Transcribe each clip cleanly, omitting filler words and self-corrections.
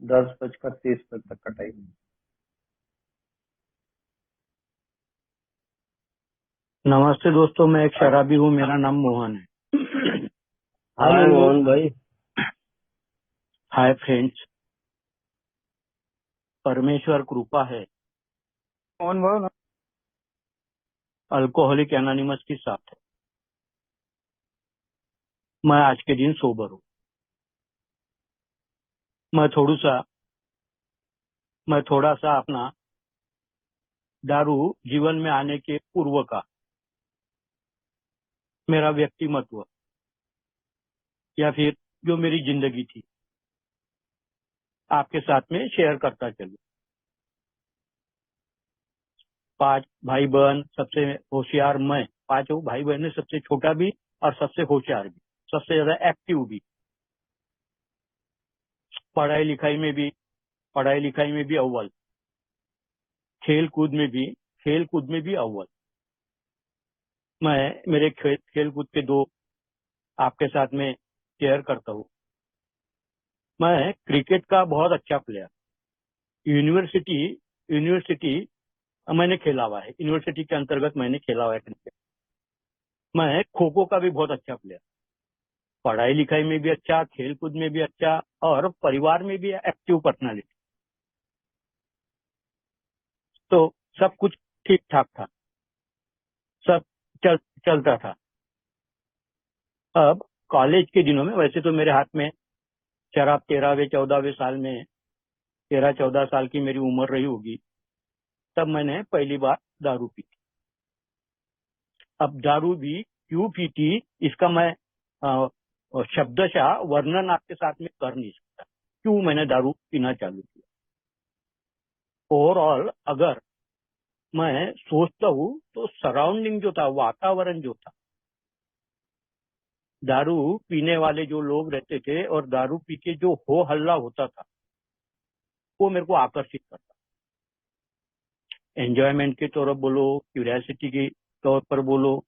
10:30 तक का टाइम। नमस्ते दोस्तों, मैं एक शराबी हूँ। मेरा नाम मोहन है। हाय मोहन भाई। हाय फ्रेंड्स, परमेश्वर कृपा है। कौन बोल? अल्कोहलिक एनोनिमस के साथ है। मैं आज के दिन सोबर हूँ। मैं थोड़ा सा अपना दारू जीवन में आने के पूर्व का मेरा व्यक्तिमत्व या फिर जो मेरी जिंदगी थी आपके साथ में शेयर करता चलूं। 5 भाई बहन, सबसे होशियार मैं। 5 भाई बहन में सबसे छोटा भी और सबसे होशियार भी, सबसे ज्यादा एक्टिव भी। पढ़ाई लिखाई में भी अव्वल। खेल कूद में भी अव्वल। मैं मेरे खेल कूद के 2 आपके साथ में शेयर करता हूँ। मैं क्रिकेट का बहुत अच्छा प्लेयर। यूनिवर्सिटी मैंने खेला हुआ है। यूनिवर्सिटी के अंतर्गत मैंने खेला हुआ है क्रिकेट। मैं खो खो का भी बहुत अच्छा प्लेयर। पढ़ाई लिखाई में भी अच्छा, खेल कूद में भी अच्छा और परिवार में भी एक्टिव पर्सनालिटी। तो सब कुछ ठीक ठाक था, सब चलता था। अब कॉलेज के दिनों में, वैसे तो मेरे हाथ में शराब 13वें 14वें साल में, 13-14 साल की मेरी उम्र रही होगी, तब मैंने पहली बार दारू पी थी। अब दारू भी क्यों पी थी इसका मैं शब्दशः वर्णन आपके साथ में कर नहीं सकता, क्यों मैंने दारू पीना चालू किया। ओवरऑल अगर मैं सोचता हूँ तो सराउंडिंग जो था, वातावरण जो था, दारू पीने वाले जो लोग रहते थे और दारू पी के जो हो हल्ला होता था, वो मेरे को आकर्षित करता। एंजॉयमेंट के तौर पर बोलो, क्यूरियोसिटी के तौर पर बोलो,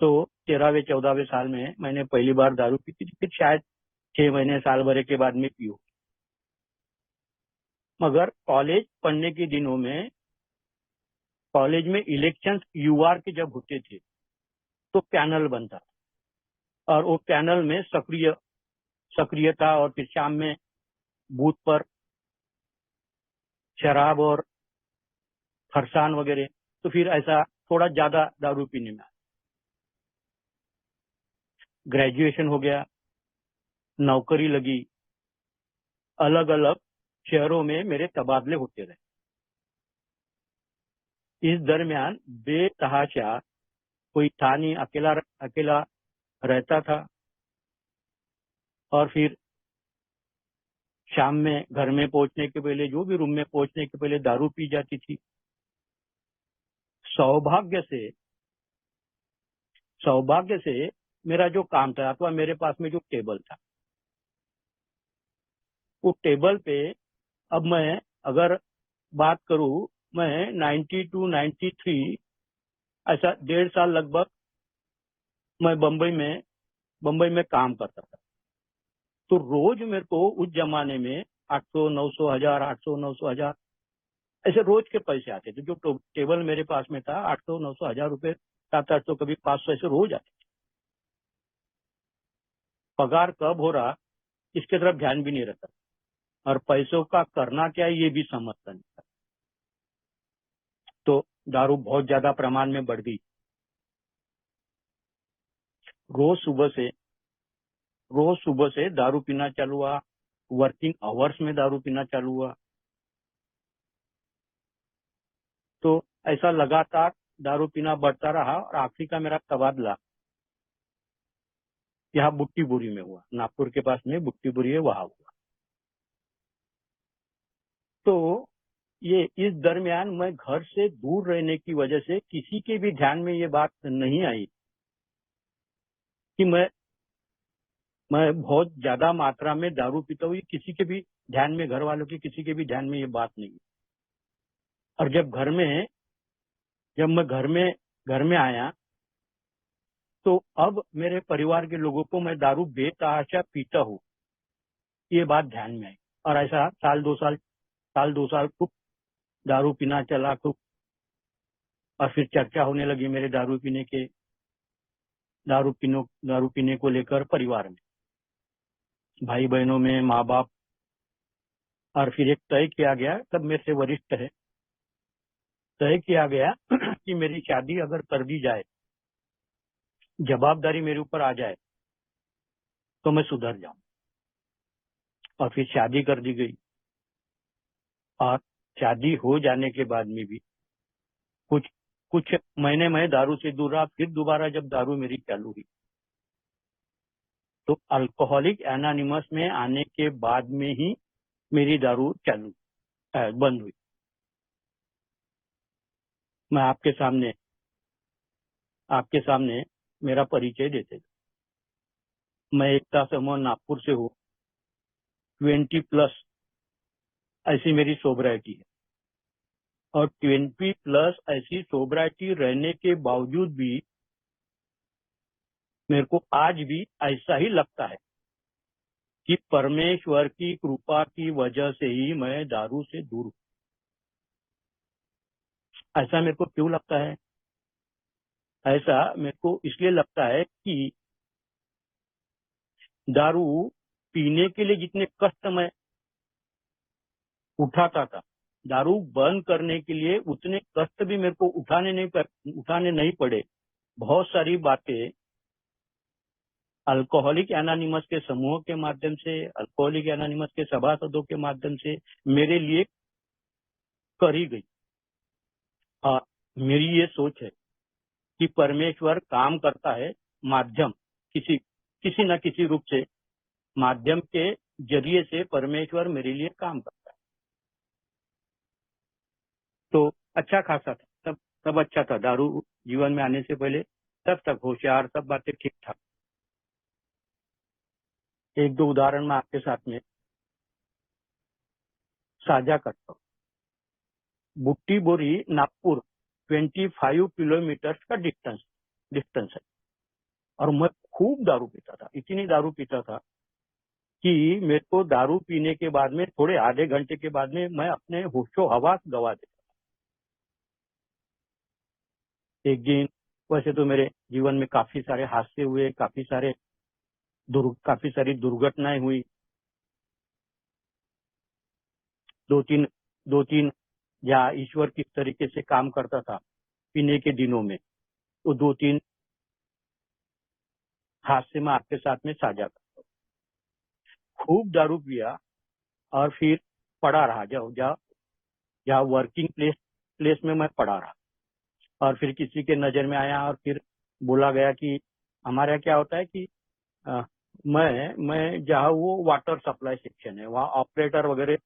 तो 13वें 14वें साल में मैंने पहली बार दारू पी थी। फिर शायद 6 महीने साल भर के बाद में पी। मगर कॉलेज पढ़ने के दिनों में, कॉलेज में इलेक्शंस यूआर के जब होते थे तो पैनल बनता और वो पैनल में सक्रियता, और फिर शाम में बूथ पर शराब और फरसान वगैरह। तो फिर ऐसा थोड़ा ज्यादा दारू पीने में। ग्रेजुएशन हो गया, नौकरी लगी, अलग अलग शहरों में मेरे तबादले होते रहे। इस दरमियान बेतहाशा कोई था नहीं, अकेला रहता था। और फिर शाम में घर में पहुंचने के पहले, जो भी रूम में पहुंचने के पहले दारू पी जाती थी। सौभाग्य से मेरा जो काम था, अथवा मेरे पास में जो टेबल था, वो टेबल पे, अब मैं अगर बात करूं, मैं 92-93, ऐसा 1.5 साल लगभग मैं बम्बई में काम करता था। तो रोज मेरे को उस जमाने में 800-900 हजार, 800-900 हजार ऐसे रोज के पैसे आते थे। जो टेबल मेरे पास में था, 800-900 हजार रुपए, 700-800, कभी 500 ऐसे रोज आते थे। पगार कब हो रहा इसके तरफ ध्यान भी नहीं रहता, और पैसों का करना क्या है ये भी समझता नहीं था। तो दारू बहुत ज्यादा प्रमाण में बढ़ गई। रोज सुबह से दारू पीना चालू हुआ। वर्किंग आवर्स में दारू पीना चालू हुआ। तो ऐसा लगातार दारू पीना बढ़ता रहा और आखिरी का मेरा तबादला यहाँ बुट्टीबुरी में हुआ। नागपुर के पास में बुट्टीबुरी है, वहां हुआ। तो ये इस दरमियान मैं घर से दूर रहने की वजह से किसी के भी ध्यान में ये बात नहीं आई कि मैं बहुत ज्यादा मात्रा में दारू पीता हूँ। ये किसी के भी ध्यान में, घर वालों के किसी के भी ध्यान में ये बात नहीं। और जब मैं घर में आया, तो अब मेरे परिवार के लोगों को मैं दारू बेतहाशा पीता हूँ ये बात ध्यान में आई। और ऐसा साल दो साल खूब दारू पीना चला खूब। और फिर चर्चा होने लगी मेरे दारू पीने को लेकर परिवार में, भाई बहनों में, माँ बाप। और फिर एक तय किया गया, सब मेरे से वरिष्ठ है, तय किया गया कि मेरी शादी अगर कर दी जाए, जवाबदारी मेरे ऊपर आ जाए, तो मैं सुधर जाऊं। और फिर शादी कर दी गई। और शादी हो जाने के बाद में भी कुछ कुछ महीने मैं दारू से दूर रहा। फिर दोबारा जब दारू मेरी चालू हुई, तो अल्कोहलिक एनोनिमस में आने के बाद में ही मेरी दारू बंद हुई। मैं आपके सामने मेरा परिचय देते था। मैं एकता समूह नागपुर से हूँ। 20+ ऐसी मेरी सोबराइटी है। और 20+ ऐसी सोबराइटी रहने के बावजूद भी मेरे को आज भी ऐसा ही लगता है कि परमेश्वर की कृपा की वजह से ही मैं दारू से दूर हूँ। ऐसा मेरे को क्यों लगता है? ऐसा मेरे को इसलिए लगता है कि दारू पीने के लिए जितने कष्ट मैं उठाता था, दारू बंद करने के लिए उतने कष्ट भी मेरे को उठाने नहीं पड़े। बहुत सारी बातें अल्कोहलिक एनोनिमस के समूह के माध्यम से, अल्कोहलिक एनोनिमस के सभासदों के माध्यम से मेरे लिए करी गई। और मेरी ये सोच है कि परमेश्वर काम करता है माध्यम, किसी न किसी रूप से, माध्यम के जरिए से परमेश्वर मेरे लिए काम करता है। तो अच्छा खासा था, सब अच्छा था। दारू जीवन में आने से पहले तब तक होशियार, सब बातें ठीक ठाक। एक दो उदाहरण मैं आपके साथ में साझा करता हूँ। बुट्टी बोरी नागपुर 25 किलोमीटर का डिस्टेंस है। और मैं खूब दारू पीता था, इतनी दारू पीता था कि मेरे को दारू पीने के बाद में थोड़े आधे घंटे के बाद में मैं अपने होशो हवास गवा देता। एक दिन, वैसे तो मेरे जीवन में काफी सारे हादसे हुए, काफी सारी दुर्घटनाएं हुई। दो तीन या ईश्वर किस तरीके से काम करता था पीने के दिनों में, वो 2-3 हादसे मैं आपके साथ में साझा करता हूँ। खूब दारू पिया और फिर पड़ा रहा, जहाँ वर्किंग प्लेस में मैं पड़ा रहा। और फिर किसी के नजर में आया और फिर बोला गया कि हमारे यहाँ क्या होता है कि अ, मैं जहाँ वो वाटर सप्लाई सेक्शन है, वहाँ ऑपरेटर वगैरह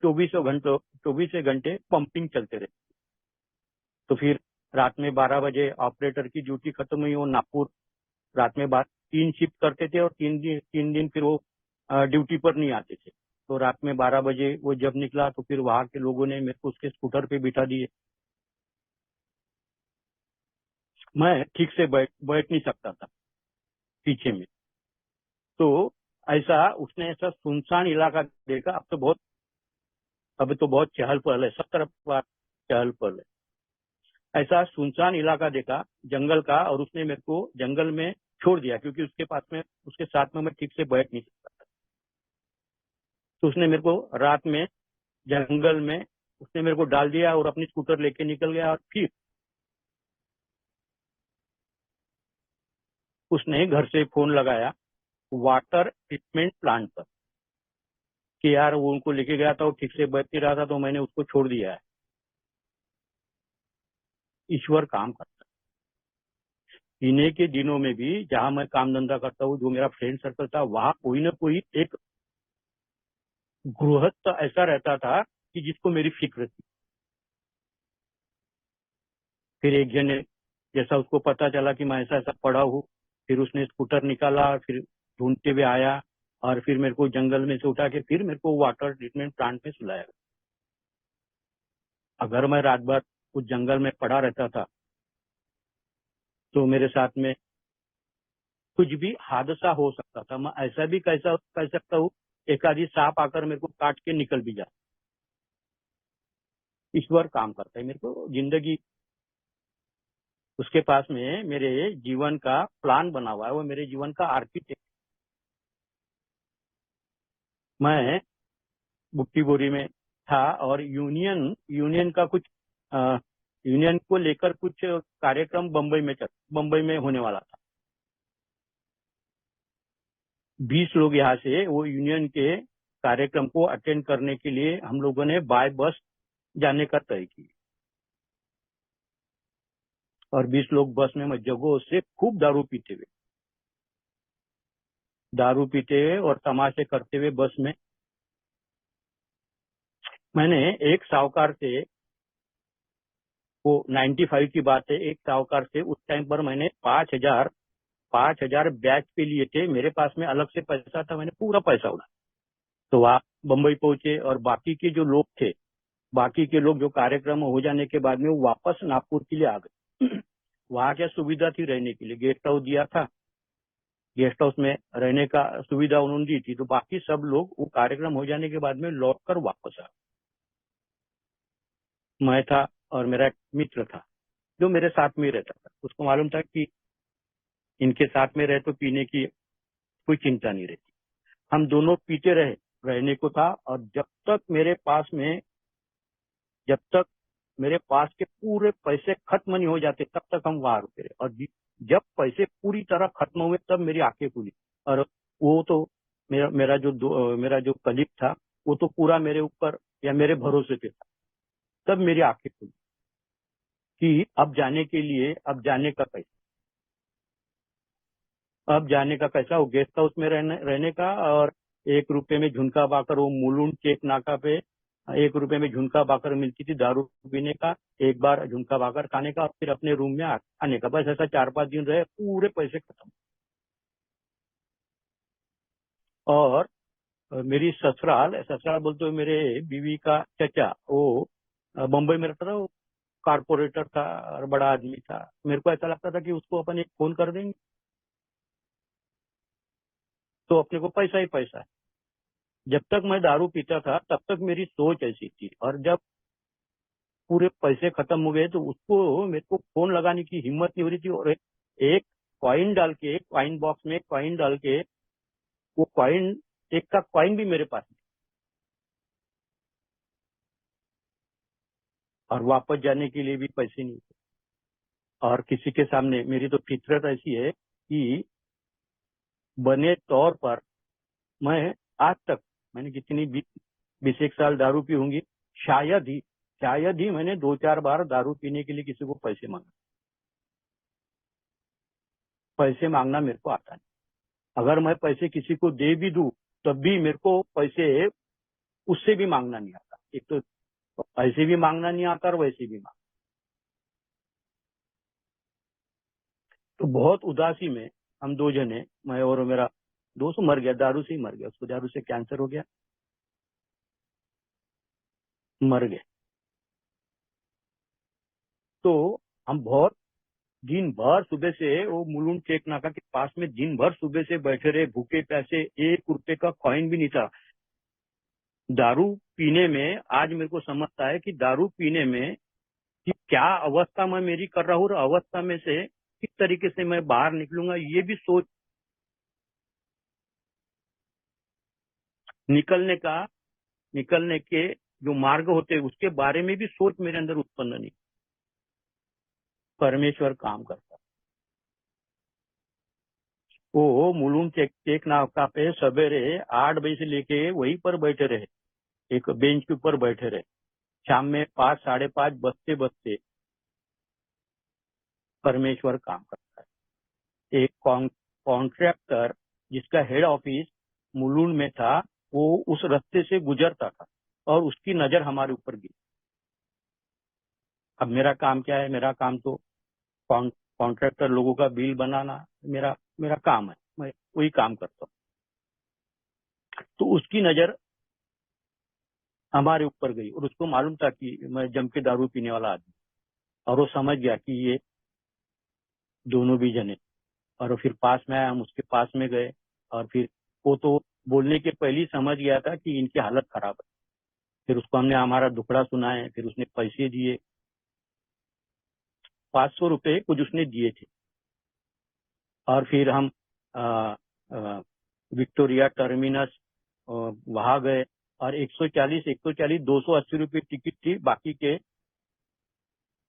24 घंटे पंपिंग चलते रहे। तो फिर रात में 12 बजे ऑपरेटर की ड्यूटी खत्म हुई। वो नागपुर रात में 3 शिफ्ट करते थे और 3 दिन फिर वो ड्यूटी पर नहीं आते थे। तो रात में 12 बजे वो जब निकला तो फिर वहां के लोगों ने मेरे को उसके स्कूटर पे बिठा दिए। मैं ठीक से बैठ नहीं सकता था पीछे में। तो उसने ऐसा सुनसान इलाका देखा। अब तो बहुत चहल पहल है, सब तरफ चहल पहल है। ऐसा सुनसान इलाका देखा जंगल का, और उसने मेरे को जंगल में छोड़ दिया क्योंकि उसके साथ में मैं ठीक से बैठ नहीं सकता था। तो उसने मेरे को रात में जंगल में उसने मेरे को डाल दिया और अपनी स्कूटर लेके निकल गया। और फिर उसने घर से फोन लगाया वाटर ट्रीटमेंट प्लांट पर कि यार वो उनको लेके गया था, वो ठीक से बैठ नहीं रहा था, तो मैंने उसको छोड़ दिया है। ईश्वर काम करता है। पीने के दिनों में भी जहां मैं काम धंधा करता हूँ, जो मेरा फ्रेंड सर्कल था, वहां कोई ना कोई एक गृहस्थ ऐसा रहता था कि जिसको मेरी फिक्र थी। फिर एक जने, जैसा उसको पता चला कि मैं ऐसा ऐसा पड़ा हूँ, फिर उसने स्कूटर निकाला, फिर ढूंढते हुए आया और फिर मेरे को जंगल में से उठा के फिर मेरे को वाटर ट्रीटमेंट प्लांट में सुलाया। अगर मैं रात भर उस जंगल में पड़ा रहता था तो मेरे साथ में कुछ भी हादसा हो सकता था। मैं ऐसा भी कह सकता हूँ एक आधी सांप आकर मेरे को काट के निकल भी जाए। ईश्वर काम करता है, मेरे को जिंदगी उसके पास में मेरे जीवन का प्लान बना हुआ है, वो मेरे जीवन का आर्किटेक्ट। मैं बुक्की बोरी में था और यूनियन का कुछ यूनियन को लेकर कुछ कार्यक्रम बम्बई में होने वाला था। 20 लोग यहाँ से वो यूनियन के कार्यक्रम को अटेंड करने के लिए हम लोगों ने बाय बस जाने का तय किया और 20 लोग बस में जगहों से खूब दारू पीते हुए और तमाशे करते हुए बस में। मैंने एक साहूकार से, वो 95 की बात है, एक साहूकार से उस टाइम पर मैंने 5,000 बैच पे लिए थे। मेरे पास में अलग से पैसा था, मैंने पूरा पैसा उड़ा। तो वहाँ बम्बई पहुंचे और बाकी के जो लोग थे, बाकी के लोग जो कार्यक्रम हो जाने के बाद में वो वापस नागपुर के लिए आ गए। वहाँ क्या सुविधा थी रहने के लिए, गेस्ट हाउस दिया था, गेस्ट हाउस में रहने का सुविधा उन्होंने दी थी। तो बाकी सब लोग वो कार्यक्रम हो जाने के बाद में लौट कर वापस आ। मैं था और मेरा एक मित्र था जो मेरे साथ में ही रहता था। उसको मालूम था कि इनके साथ में रहे तो पीने की कोई चिंता नहीं रहती। हम दोनों पीते रहे, रहने को था। और जब तक मेरे पास के पूरे पैसे खत्म नहीं हो जाते तब तक हम वहां रुके रहे। और जब पैसे पूरी तरह खत्म हुए तब मेरी आंखें खुली। और वो तो मेरा जो कलीग था वो तो पूरा मेरे ऊपर या मेरे भरोसे पे था। तब मेरी आंखें खुली कि अब जाने का कैसा, वो गेस्ट हाउस में रहने का। और 1 रुपए में झुनका बाकर, वो मुलुंड चेक नाका पे 1 रुपए में झुनका बाकर मिलती थी दारू पीने का, एक बार झुनका बाकर खाने का और फिर अपने रूम में आने का। बस ऐसा 4-5 दिन रहे, पूरे पैसे खत्म। और मेरी ससुराल बोलते हुए मेरे बीवी का चचा, वो बम्बई में रहता था, वो कारपोरेटर था और बड़ा आदमी था। मेरे को ऐसा लगता था कि उसको अपन एक फोन कर देंगे तो अपने को पैसा ही पैसा है। जब तक मैं दारू पीता था तब तक मेरी सोच ऐसी थी, और जब पूरे पैसे खत्म हो गए तो उसको मेरे को फोन लगाने की हिम्मत नहीं हो रही थी। और एक कॉइन बॉक्स में कॉइन डाल के, वो कॉइन, एक का कॉइन भी मेरे पास नहीं। और वापस जाने के लिए भी पैसे नहीं थे। और किसी के सामने, मेरी तो फितरत ऐसी है कि बने तौर पर मैं आज तक, मैंने कितनी 20 साल दारू पी होंगी, शायद ही मैंने 2-4 बार दारू पीने के लिए किसी को पैसे मांगा। पैसे मांगना मेरे को आता नहीं। अगर मैं पैसे किसी को दे भी दूं तब भी मेरे को पैसे उससे भी मांगना नहीं आता। एक तो ऐसे भी मांगना नहीं आता और वैसे भी मांग। तो बहुत उदासी में हम 2 जने, मैं और मेरा दोस्त, मर गया, दारू से ही मर गया। उसको दारू से कैंसर हो गया, मर गए। तो हम बहुत दिन भर सुबह से वो मुलुंड चेक नाका के पास में दिन भर सुबह से बैठे रहे, भूखे प्यासे। 1 रुपए का कॉइन भी नहीं था। दारू पीने में आज मेरे को समझता है कि दारू पीने में कि क्या अवस्था मैं मेरी कर रहा हूँ, और अवस्था में से किस तरीके से मैं बाहर निकलूंगा, ये भी सोच, निकलने के जो मार्ग होते हैं उसके बारे में भी सोच मेरे अंदर उत्पन्न नहीं। परमेश्वर काम करता। वो मुलुंड चेक नाका पे सवेरे 8 बजे से लेके वहीं पर बैठे रहे, एक बेंच के ऊपर बैठे रहे। शाम में 5, 5:30 बजते बजते परमेश्वर काम करता है। एक कॉन्ट्रैक्टर जिसका हेड ऑफिस मुलुंड में था, वो उस रास्ते से गुजरता था और उसकी नजर हमारे ऊपर गिरी। अब मेरा काम क्या है? मेरा काम तो कॉन्ट्रैक्टर लोगों का बिल बनाना मेरा काम है, मैं वही काम करता हूँ। तो उसकी नजर हमारे ऊपर गई और उसको मालूम था कि मैं जम के दारू पीने वाला आदमी, और वो समझ गया कि ये दोनों भी जने। और फिर पास में आया, हम उसके पास में गए और फिर वो तो बोलने के पहले ही समझ गया था कि इनकी हालत खराब है। फिर उसको हमने हमारा दुखड़ा सुनाए, फिर उसने पैसे दिए, 500 रुपए कुछ उसने दिए थे। और फिर हम आ, आ, विक्टोरिया टर्मिनस वहां गए और 140 280 रुपए टिकट थी, बाकी के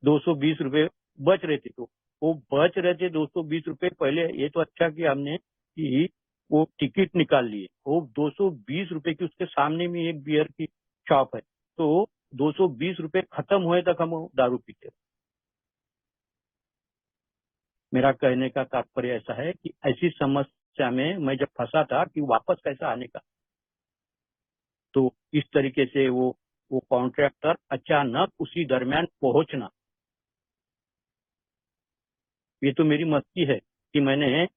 220 रुपए बच रहे थे। तो वो बच रहे थे 220 रुपए, पहले ये तो अच्छा किया हमने कि वो टिकट निकाल लिए। वो 220 रुपए की, उसके सामने में एक बियर की शॉप है, तो 220 रुपए खत्म हुए तक हम वो दारू पीते। मेरा कहने का तात्पर्य ऐसा है कि ऐसी समस्या में मैं जब फंसा था कि वापस कैसा आने का, तो इस तरीके से वो कॉन्ट्रैक्टर अचानक उसी दरमियान पहुंचना, ये तो मेरी मस्ती है कि मैंने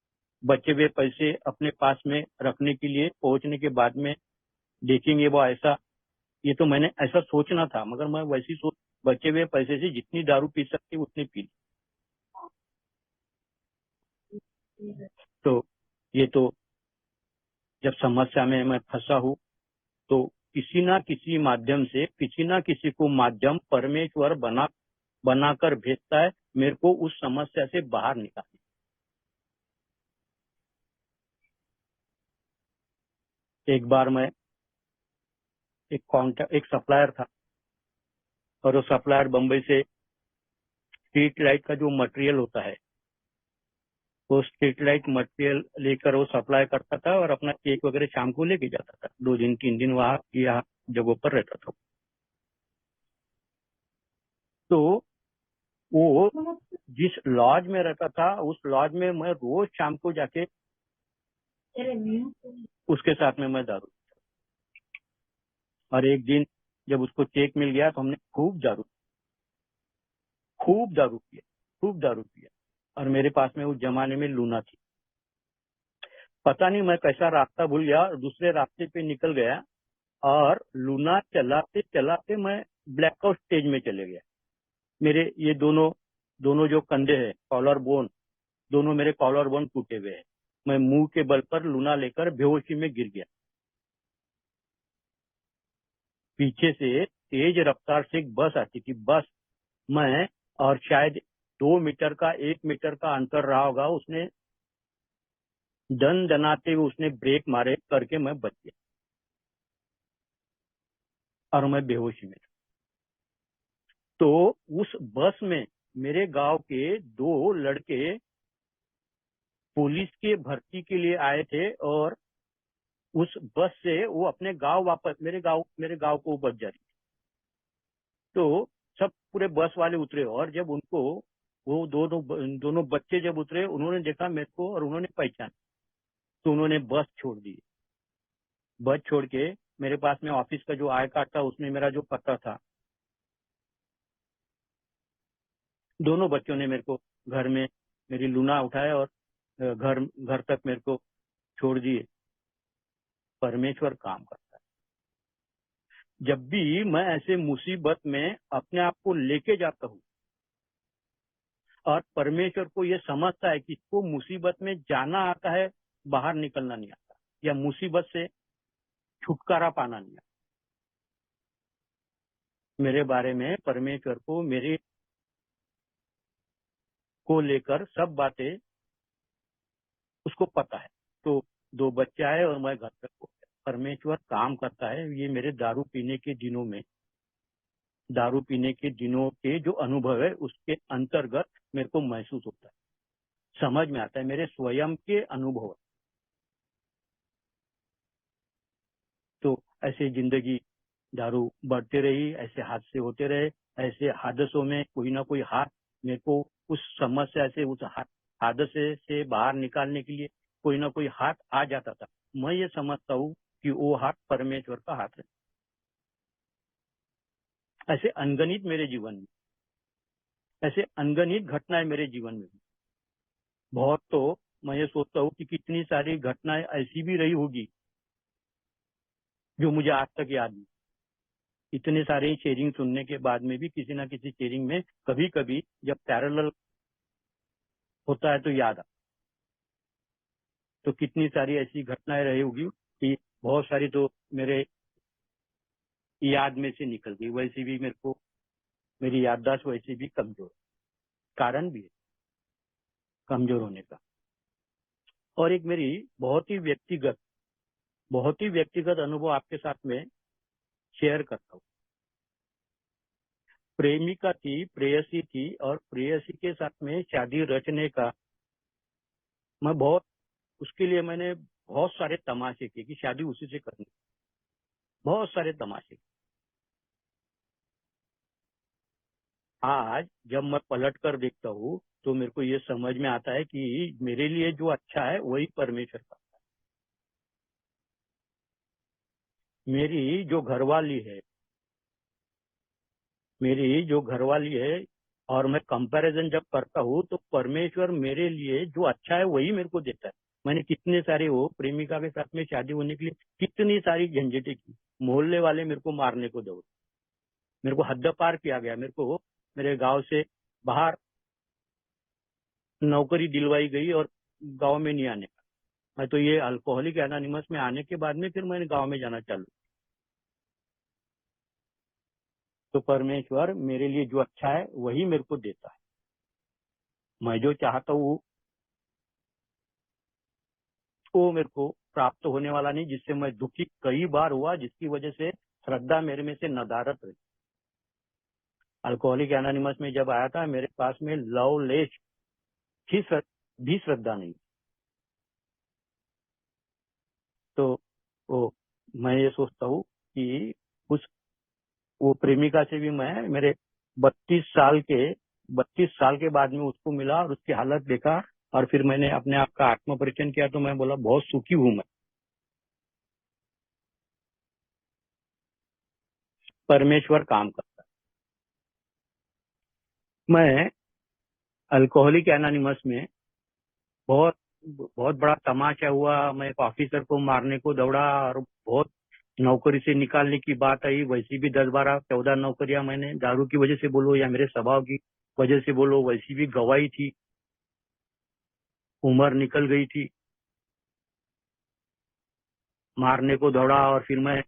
बचे हुए पैसे अपने पास में रखने के लिए पहुंचने के बाद में देखेंगे वो ऐसा, ये तो मैंने ऐसा सोचना था, मगर मैं वैसी सोच, बचे हुए पैसे से जितनी दारू पी सकती उतनी पी ली। तो ये तो जब समस्या में मैं फंसा हूँ, तो किसी ना किसी माध्यम से, किसी ना किसी को माध्यम परमेश्वर बनाकर भेजता है मेरे को उस समस्या से बाहर निकालने। एक बार मैं एक सप्लायर था, और वो सप्लायर बम्बई से स्ट्रीट लाइट का जो मटेरियल होता है, वो स्ट्रीट लाइट मटेरियल लेकर वो सप्लाई करता था और अपना केक वगैरह शाम को लेके जाता था। 2 दिन 3 दिन वहां यहाँ जगहों पर रहता था। तो वो जिस लॉज में रहता था, उस लॉज में मैं रोज शाम को जाके उसके साथ में मैं दारू, और एक दिन जब उसको चेक मिल गया तो हमने खूब दारू पिया, खूब दारू पिया। और मेरे पास में उस जमाने में लूना थी, पता नहीं मैं कैसा रास्ता भूल गया और दूसरे रास्ते पे निकल गया, और लूना चलाते चलाते मैं ब्लैकआउट स्टेज में चले गया। मेरे ये दोनों दोनों जो कंधे हैं, कॉलर बोन, दोनों मेरे कॉलर बोन टूटे हुए हैं। मैं मुंह के बल पर लूना लेकर बेहोशी में गिर गया। पीछे से तेज रफ्तार से एक बस आती थी, बस मैं, और शायद 2 मीटर का 1 मीटर का अंतर रहा होगा, उसने दन दनाते हुए उसने ब्रेक मारे करके मैं बच गया, और मैं बेहोशी में था। तो उस बस में मेरे गांव के 2 लड़के पुलिस के भर्ती के लिए आए थे, और उस बस से वो अपने गांव वापस, मेरे गांव को बच जा रही। तो सब पूरे बस वाले उतरे, और जब उनको वो दोनों बच्चे जब उतरे, उन्होंने देखा मेरे को और उन्होंने पहचाना, तो उन्होंने बस छोड़ दी। बस छोड़ के मेरे पास में ऑफिस का जो आई कार्ड था, उसमें मेरा जो पता था, दोनों बच्चों ने मेरे को घर में मेरी लूना उठाया और घर घर तक मेरे को छोड़ दिए। परमेश्वर काम करता है। जब भी मैं ऐसे मुसीबत में अपने आप को लेके जाता हूँ, और परमेश्वर को ये समझता है कि इसको मुसीबत में जाना आता है, बाहर निकलना नहीं आता, या मुसीबत से छुटकारा पाना नहीं आता। मेरे बारे में परमेश्वर को, मेरे को लेकर सब बातें उसको पता है। तो 2 बच्चे आए और मैं घर तक हो गया। परमेश्वर काम करता है। ये मेरे दारू पीने के दिनों के जो अनुभव है, उसके अंतर्गत मेरे को महसूस होता है, समझ में आता है, मेरे स्वयं के अनुभव है। तो ऐसे जिंदगी दारू बढ़ते रही, ऐसे हादसे होते रहे। ऐसे हादसों में कोई ना कोई हाथ मेरे को उस समस्या से, उस हादसे से बाहर निकालने के लिए कोई ना कोई हाथ आ जाता था। मैं ये समझता हूँ कि वो हाथ परमेश्वर का हाथ है। ऐसे अनगणित मेरे जीवन में, ऐसे अनगणित घटनाएं मेरे जीवन में बहुत। तो मैं ये सोचता हूँ कि कितनी सारी घटनाएं ऐसी भी रही होगी जो मुझे आज तक याद नहीं। इतने सारे शेयरिंग सुनने के बाद में भी किसी ना किसी शेयरिंग में कभी कभी जब पैरेलल होता है तो याद आता। तो कितनी सारी ऐसी घटनाएं रही होगी कि बहुत सारी तो मेरे याद में से निकल गई। वैसे भी मेरे को मेरी याददाश्त वैसे भी कमजोर है। कारण भी है कमजोर होने का। और एक मेरी बहुत ही व्यक्तिगत अनुभव आपके साथ में शेयर करता हूँ। प्रेमिका थी, प्रेयसी थी, और प्रेयसी के साथ में शादी रचने का मैं बहुत उसके लिए मैंने बहुत सारे तमाशे किए कि शादी उसी से करनी। बहुत सारे तमाशे। आज जब मैं पलट कर देखता हूँ तो मेरे को ये समझ में आता है कि मेरे लिए जो अच्छा है वही परमेश्वर का। मेरी जो घरवाली है मेरी जो घरवाली है और मैं कंपैरिजन जब करता हूँ तो परमेश्वर मेरे लिए जो अच्छा है वही मेरे को देता है। मैंने कितने सारे वो प्रेमिका के साथ में शादी होने के लिए कितनी सारी झंझटें की। मोहल्ले वाले मेरे को मारने को दौड़े। मेरे को हद पार किया गया। मेरे को मेरे गांव से बाहर नौकरी दिलवाई गई और गांव में नहीं आने का। मैं तो ये अल्कोहलिक एनोनिमस में आने के बाद में फिर मैंने गांव में जाना चालू। तो परमेश्वर मेरे लिए जो अच्छा है वही मेरे को देता है। मैं जो चाहता हूँ वो मेरे को प्राप्त होने वाला नहीं, जिससे मैं दुखी कई बार हुआ, जिसकी वजह से श्रद्धा मेरे में से नदारत रही। अल्कोहलिक एनोनिमस में जब आया था मेरे पास में लवलेश भी श्रद्धा नहीं। तो वो मैं ये सोचता हूँ कि उस वो प्रेमिका से भी मैं मेरे 32 साल के बाद में उसको मिला और उसकी हालत देखा। और फिर मैंने अपने आप का आत्म परीक्षण किया तो मैं बोला बहुत सुखी हूं मैं। परमेश्वर काम करता है। मैं अल्कोहलिक एनोनिमस में बहुत बहुत बड़ा तमाशा हुआ। मैं एक ऑफिसर को मारने को दौड़ा और बहुत नौकरी से निकालने की बात आई। वैसी भी 10, 12, 14 नौकरियां मैंने दारू की वजह से बोलो या मेरे स्वभाव की वजह से बोलो वैसी भी गवाई थी। उम्र निकल गई थी। मारने को दौड़ा और फिर मैं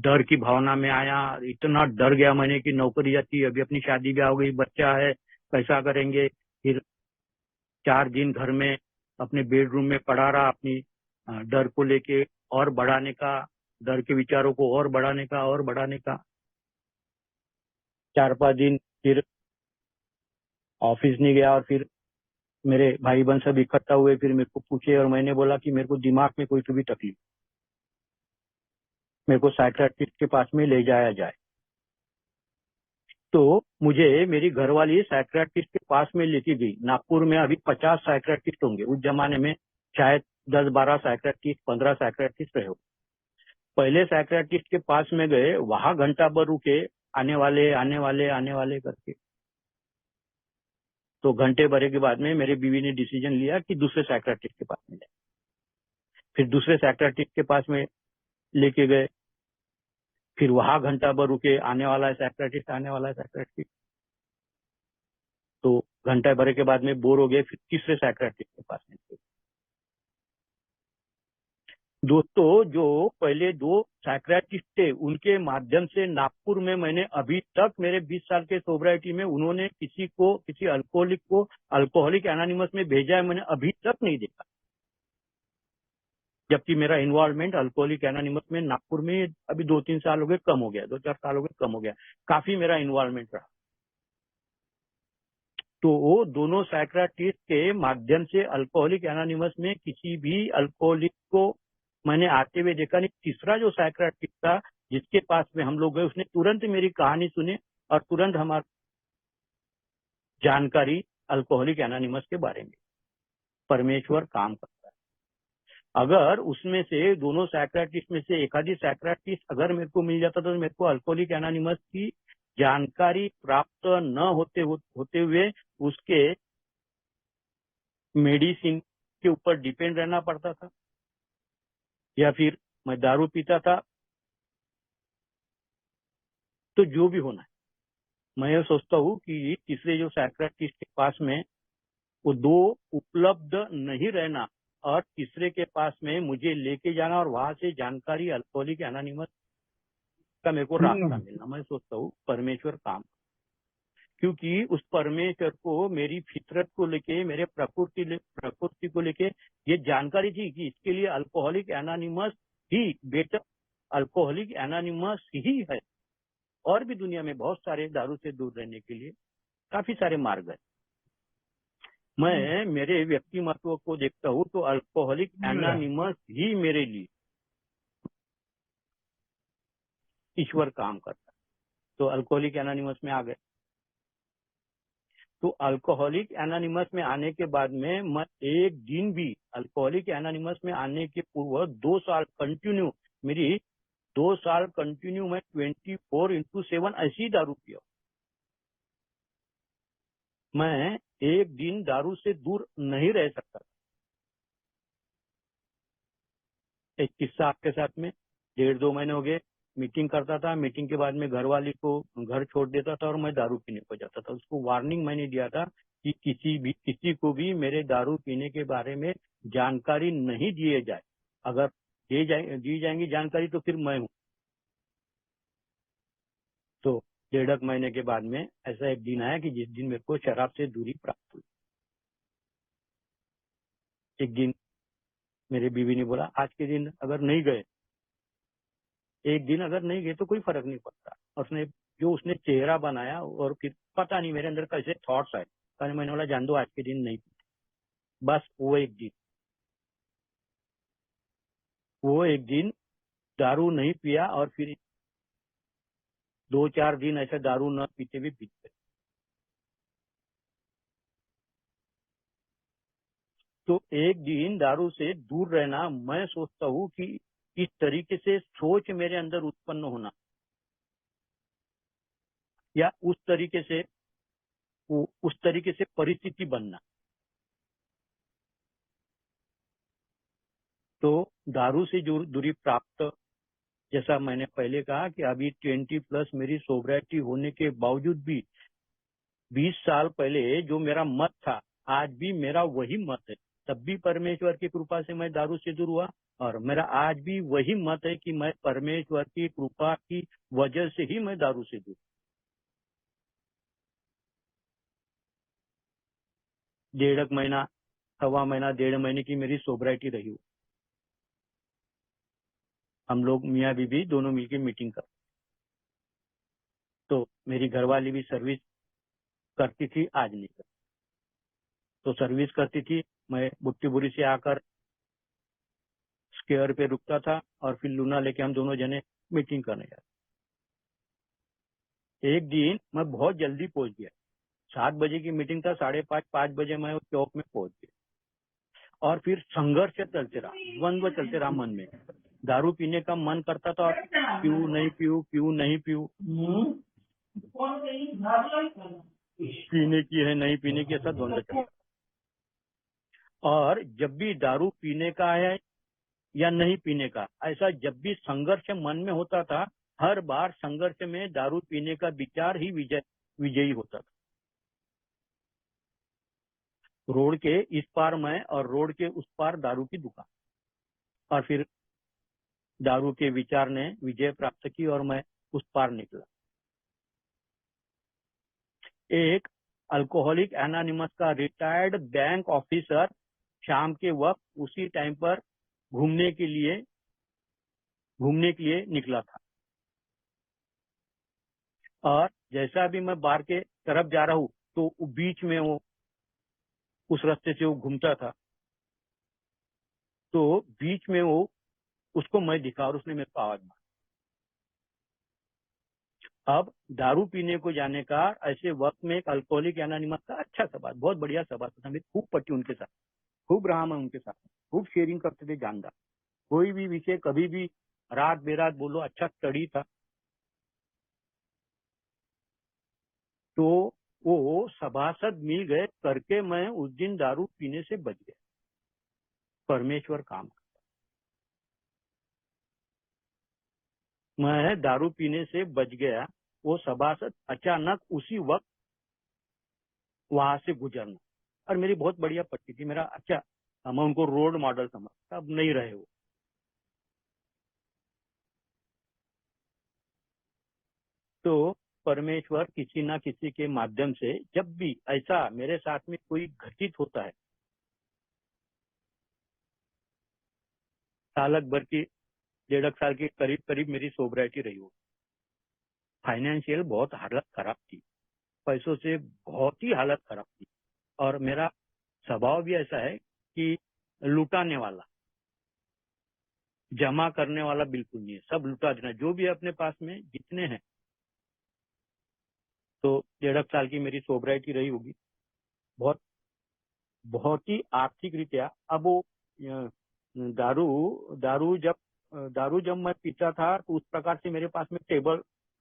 डर की भावना में आया। इतना डर गया मैंने कि नौकरी जाती, अभी अपनी शादी भी हो गई, बच्चा है, कैसा करेंगे। फिर 4 दिन घर में अपने बेडरूम में पड़ा रहा, अपनी डर को लेके और बढ़ाने का, डर के विचारों को और बढ़ाने का। 4, 5 दिन फिर ऑफिस नहीं गया और फिर मेरे भाई बहन सब इकट्ठा हुए, फिर मेरे को पूछे और मैंने बोला कि मेरे को दिमाग में कोई तो भी तकलीफ, मेरे को साइकियाट्रिस्ट के पास में ले जाया जाए। तो मुझे मेरी घरवाली साइकियाट्रिस्ट के पास में लेके गई। नागपुर में अभी 50 साइकियाट्रिस्ट होंगे, उस जमाने में शायद 10, 12 साइकियाट्रिस्ट, 15 साइकियाट्रिस्ट रहे हो। पहले साइकियाट्रिस्ट के पास में गए, वहां घंटा भर रुके, आने वाले करके। तो घंटे भरे के बाद में मेरी बीवी ने डिसीजन लिया कि दूसरे साइकियाट्रिस्ट के पास में जाए। फिर दूसरे साइकियाट्रिस्ट के पास में लेके गए। फिर वहां घंटा भर रुके, आने वाला है साइकियाट्रिस्ट। तो घंटा भरे के बाद में बोर हो गए, फिर तीसरे साइकियाट्रिस्ट के पास में गए। दोस्तों, जो पहले 2 साइकियाट्रिस्ट थे उनके माध्यम से नागपुर में मैंने अभी तक मेरे 20 साल के सोब्राइटी में उन्होंने किसी अल्कोहलिक को अल्कोहलिक एनोनिमस में भेजा है मैंने अभी तक नहीं देखा। जबकि मेरा इन्वॉल्वमेंट अल्कोहलिक एनोनिमस में नागपुर में अभी 2-3 साल हो गए, कम हो गया, 2-4 साल हो गए, कम हो गया। काफी मेरा इन्वॉल्वमेंट रहा। तो वो दोनों साइकियाट्रिस्ट के माध्यम से अल्कोहलिक एनोनिमस में किसी भी अल्कोहलिक को मैंने आते हुए देखा नहीं। तीसरा जो साइकियाट्रिस्ट था जिसके पास में हम लोग गए, उसने तुरंत मेरी कहानी सुनी और तुरंत हमारी जानकारी अल्कोहलिक एनोनिमस के बारे में। परमेश्वर काम करता है। अगर उसमें से दोनों साइकियाट्रिस्ट में से एक आधी साइकियाट्रिस्ट अगर मेरे को मिल जाता तो मेरे को अल्कोहलिक एनोनिमस की जानकारी प्राप्त न होते हुए उसके मेडिसिन के ऊपर डिपेंड रहना पड़ता था, या फिर मैं दारू पीता था। तो जो भी होना है, मैं ये सोचता हूँ कि तीसरे जो साइकियाट्रिस्ट के पास में वो 2 उपलब्ध नहीं रहना और तीसरे के पास में मुझे लेके जाना और वहां से जानकारी अल्कोहलिक एनोनिमस का मेरे को रास्ता मिलना। मैं सोचता हूँ परमेश्वर काम, क्योंकि उस परमेश्वर को मेरी फितरत को लेके, मेरे प्रकृति को लेके ये जानकारी थी कि इसके लिए अल्कोहलिक एनोनिमस ही बेटर, अल्कोहलिक एनोनिमस ही है। और भी दुनिया में बहुत सारे दारू से दूर रहने के लिए काफी सारे मार्ग है। मैं मेरे व्यक्तिमत्व को देखता हूँ तो अल्कोहलिक एनोनिमस ही मेरे लिए ईश्वर काम करता है। तो अल्कोहलिक एनोनिमस में आ गए। तो अल्कोहलिक एनोनिमस में आने के बाद में मैं एक दिन भी, अल्कोहलिक एनोनिमस में आने के पूर्व 2 साल कंटिन्यू, मेरी 2 साल कंटिन्यू मैं 24/7 ऐसी दारू पिया। मैं एक दिन दारू से दूर नहीं रह सकता। एक किस्सा आपके साथ में, 1.5-2 महीने हो गए, मीटिंग करता था, मीटिंग के बाद में घरवाली को घर छोड़ देता था और मैं दारू पीने को जाता था। उसको वार्निंग मैंने दिया था कि किसी को भी मेरे दारू पीने के बारे में जानकारी नहीं दिए जाए। अगर दी जाएंगी जानकारी तो फिर मैं हूँ। तो 1.5 महीने के बाद में ऐसा एक दिन आया कि जिस दिन मेरे को शराब से दूरी प्राप्त हुई। एक दिन मेरे बीवी ने बोला, आज के दिन अगर नहीं गए, एक दिन अगर नहीं गए तो कोई फर्क नहीं पड़ता। उसने चेहरा बनाया और फिर पता नहीं मेरे अंदर कैसे थॉट्स आए, मैंने बोला जान दो आज के दिन नहीं। बस वो एक दिन दारू नहीं पिया और फिर 2-4 दिन ऐसे दारू न पीते भी पीते। तो एक दिन दारू से दूर रहना, मैं सोचता हूँ कि इस तरीके से सोच मेरे अंदर उत्पन्न होना या उस तरीके से परिस्थिति बनना। तो दारू से जो दूरी प्राप्त, जैसा मैंने पहले कहा कि अभी 20+ मेरी सोब्रिटी होने के बावजूद भी 20 साल पहले जो मेरा मत था, आज भी मेरा वही मत है। तब भी परमेश्वर की कृपा से मैं दारू से दूर हुआ और मेरा आज भी वही मत है कि मैं परमेश्वर की कृपा की वजह से ही मैं दारू से दूर। 1.5 महीना, 1.25 महीना, 1.5 महीने की मेरी सोब्रिटी रही। हम लोग मियाँ बीबी दोनों मिलकर मीटिंग कर, तो मेरी घरवाली भी सर्विस करती थी, आज नहीं करती। तो सर्विस करती थी, मैं बुट्टीबुरी से आकर स्क्वायर पे रुकता था और फिर लूना लेके हम दोनों जने मीटिंग करने गए। एक दिन मैं बहुत जल्दी पहुंच गया, 7 बजे की मीटिंग था, 5:30 बजे मैं चौक में पहुंच गया। और फिर संघर्ष चलते रहा, द्वंद्व चलते रहा मन में। दारू पीने का मन करता था, पीऊ नहीं पीऊ, पीऊ नहीं पीऊ, पीने की है नहीं पीने की, ऐसा द्वंद्व चलता। और जब भी दारू पीने का है या नहीं पीने का, ऐसा जब भी संघर्ष मन में होता था, हर बार संघर्ष में दारू पीने का विचार ही विजयी होता था। रोड के इस पार मैं और रोड के उस पार दारू की दुकान, और फिर दारू के विचार ने विजय प्राप्त की और मैं उस पार निकला। एक अल्कोहलिक एनोनिमस का रिटायर्ड बैंक ऑफिसर शाम के वक्त उसी टाइम पर घूमने के लिए निकला था। और जैसा भी मैं बार के तरफ जा रहा हूँ तो बीच में वो उस रास्ते से वो घूमता था, तो बीच में वो उसको मैं दिखा और उसने मेरे को आवाज मारी। अब दारू पीने को जाने का ऐसे वक्त में एक अल्कोहलिक एनोनिमस का अच्छा सवाल, बहुत बढ़िया सवाल था। मेरी खूब पट्टी उनके साथ, खूब रहा मैं उनके साथ, खूब शेयरिंग करते थे जानदार। कोई भी विषय कभी भी रात बेरात बोलो, अच्छा स्टडी था। तो वो सभासद मिल गए करके मैं उस दिन दारू पीने से बच गया। परमेश्वर काम, मैं दारू पीने से बच गया। वो सभासद अचानक उसी वक्त वहां से गुजरना, और मेरी बहुत बढ़िया पट्टी थी, मेरा अच्छा मैं उनको रोल मॉडल समझता, अब नहीं रहे वो। तो परमेश्वर किसी ना किसी के माध्यम से जब भी ऐसा मेरे साथ में कोई घटित होता है, सालक भर की 1.5 साल के करीब करीब मेरी सोबराइटी रही हो। फाइनेंशियल बहुत हालत खराब थी, पैसों से बहुत ही हालत खराब थी, और मेरा स्वभाव भी ऐसा है कि लुटाने वाला, जमा करने वाला बिल्कुल नहीं है, सब लुटा देना जो भी है अपने पास में जितने हैं। तो 1.5 साल की मेरी सोबराइटी रही होगी, बहुत बहुत ही आर्थिक रीत्या। अब वो दारू दारू जब मैं पीता था तो उस प्रकार से मेरे पास में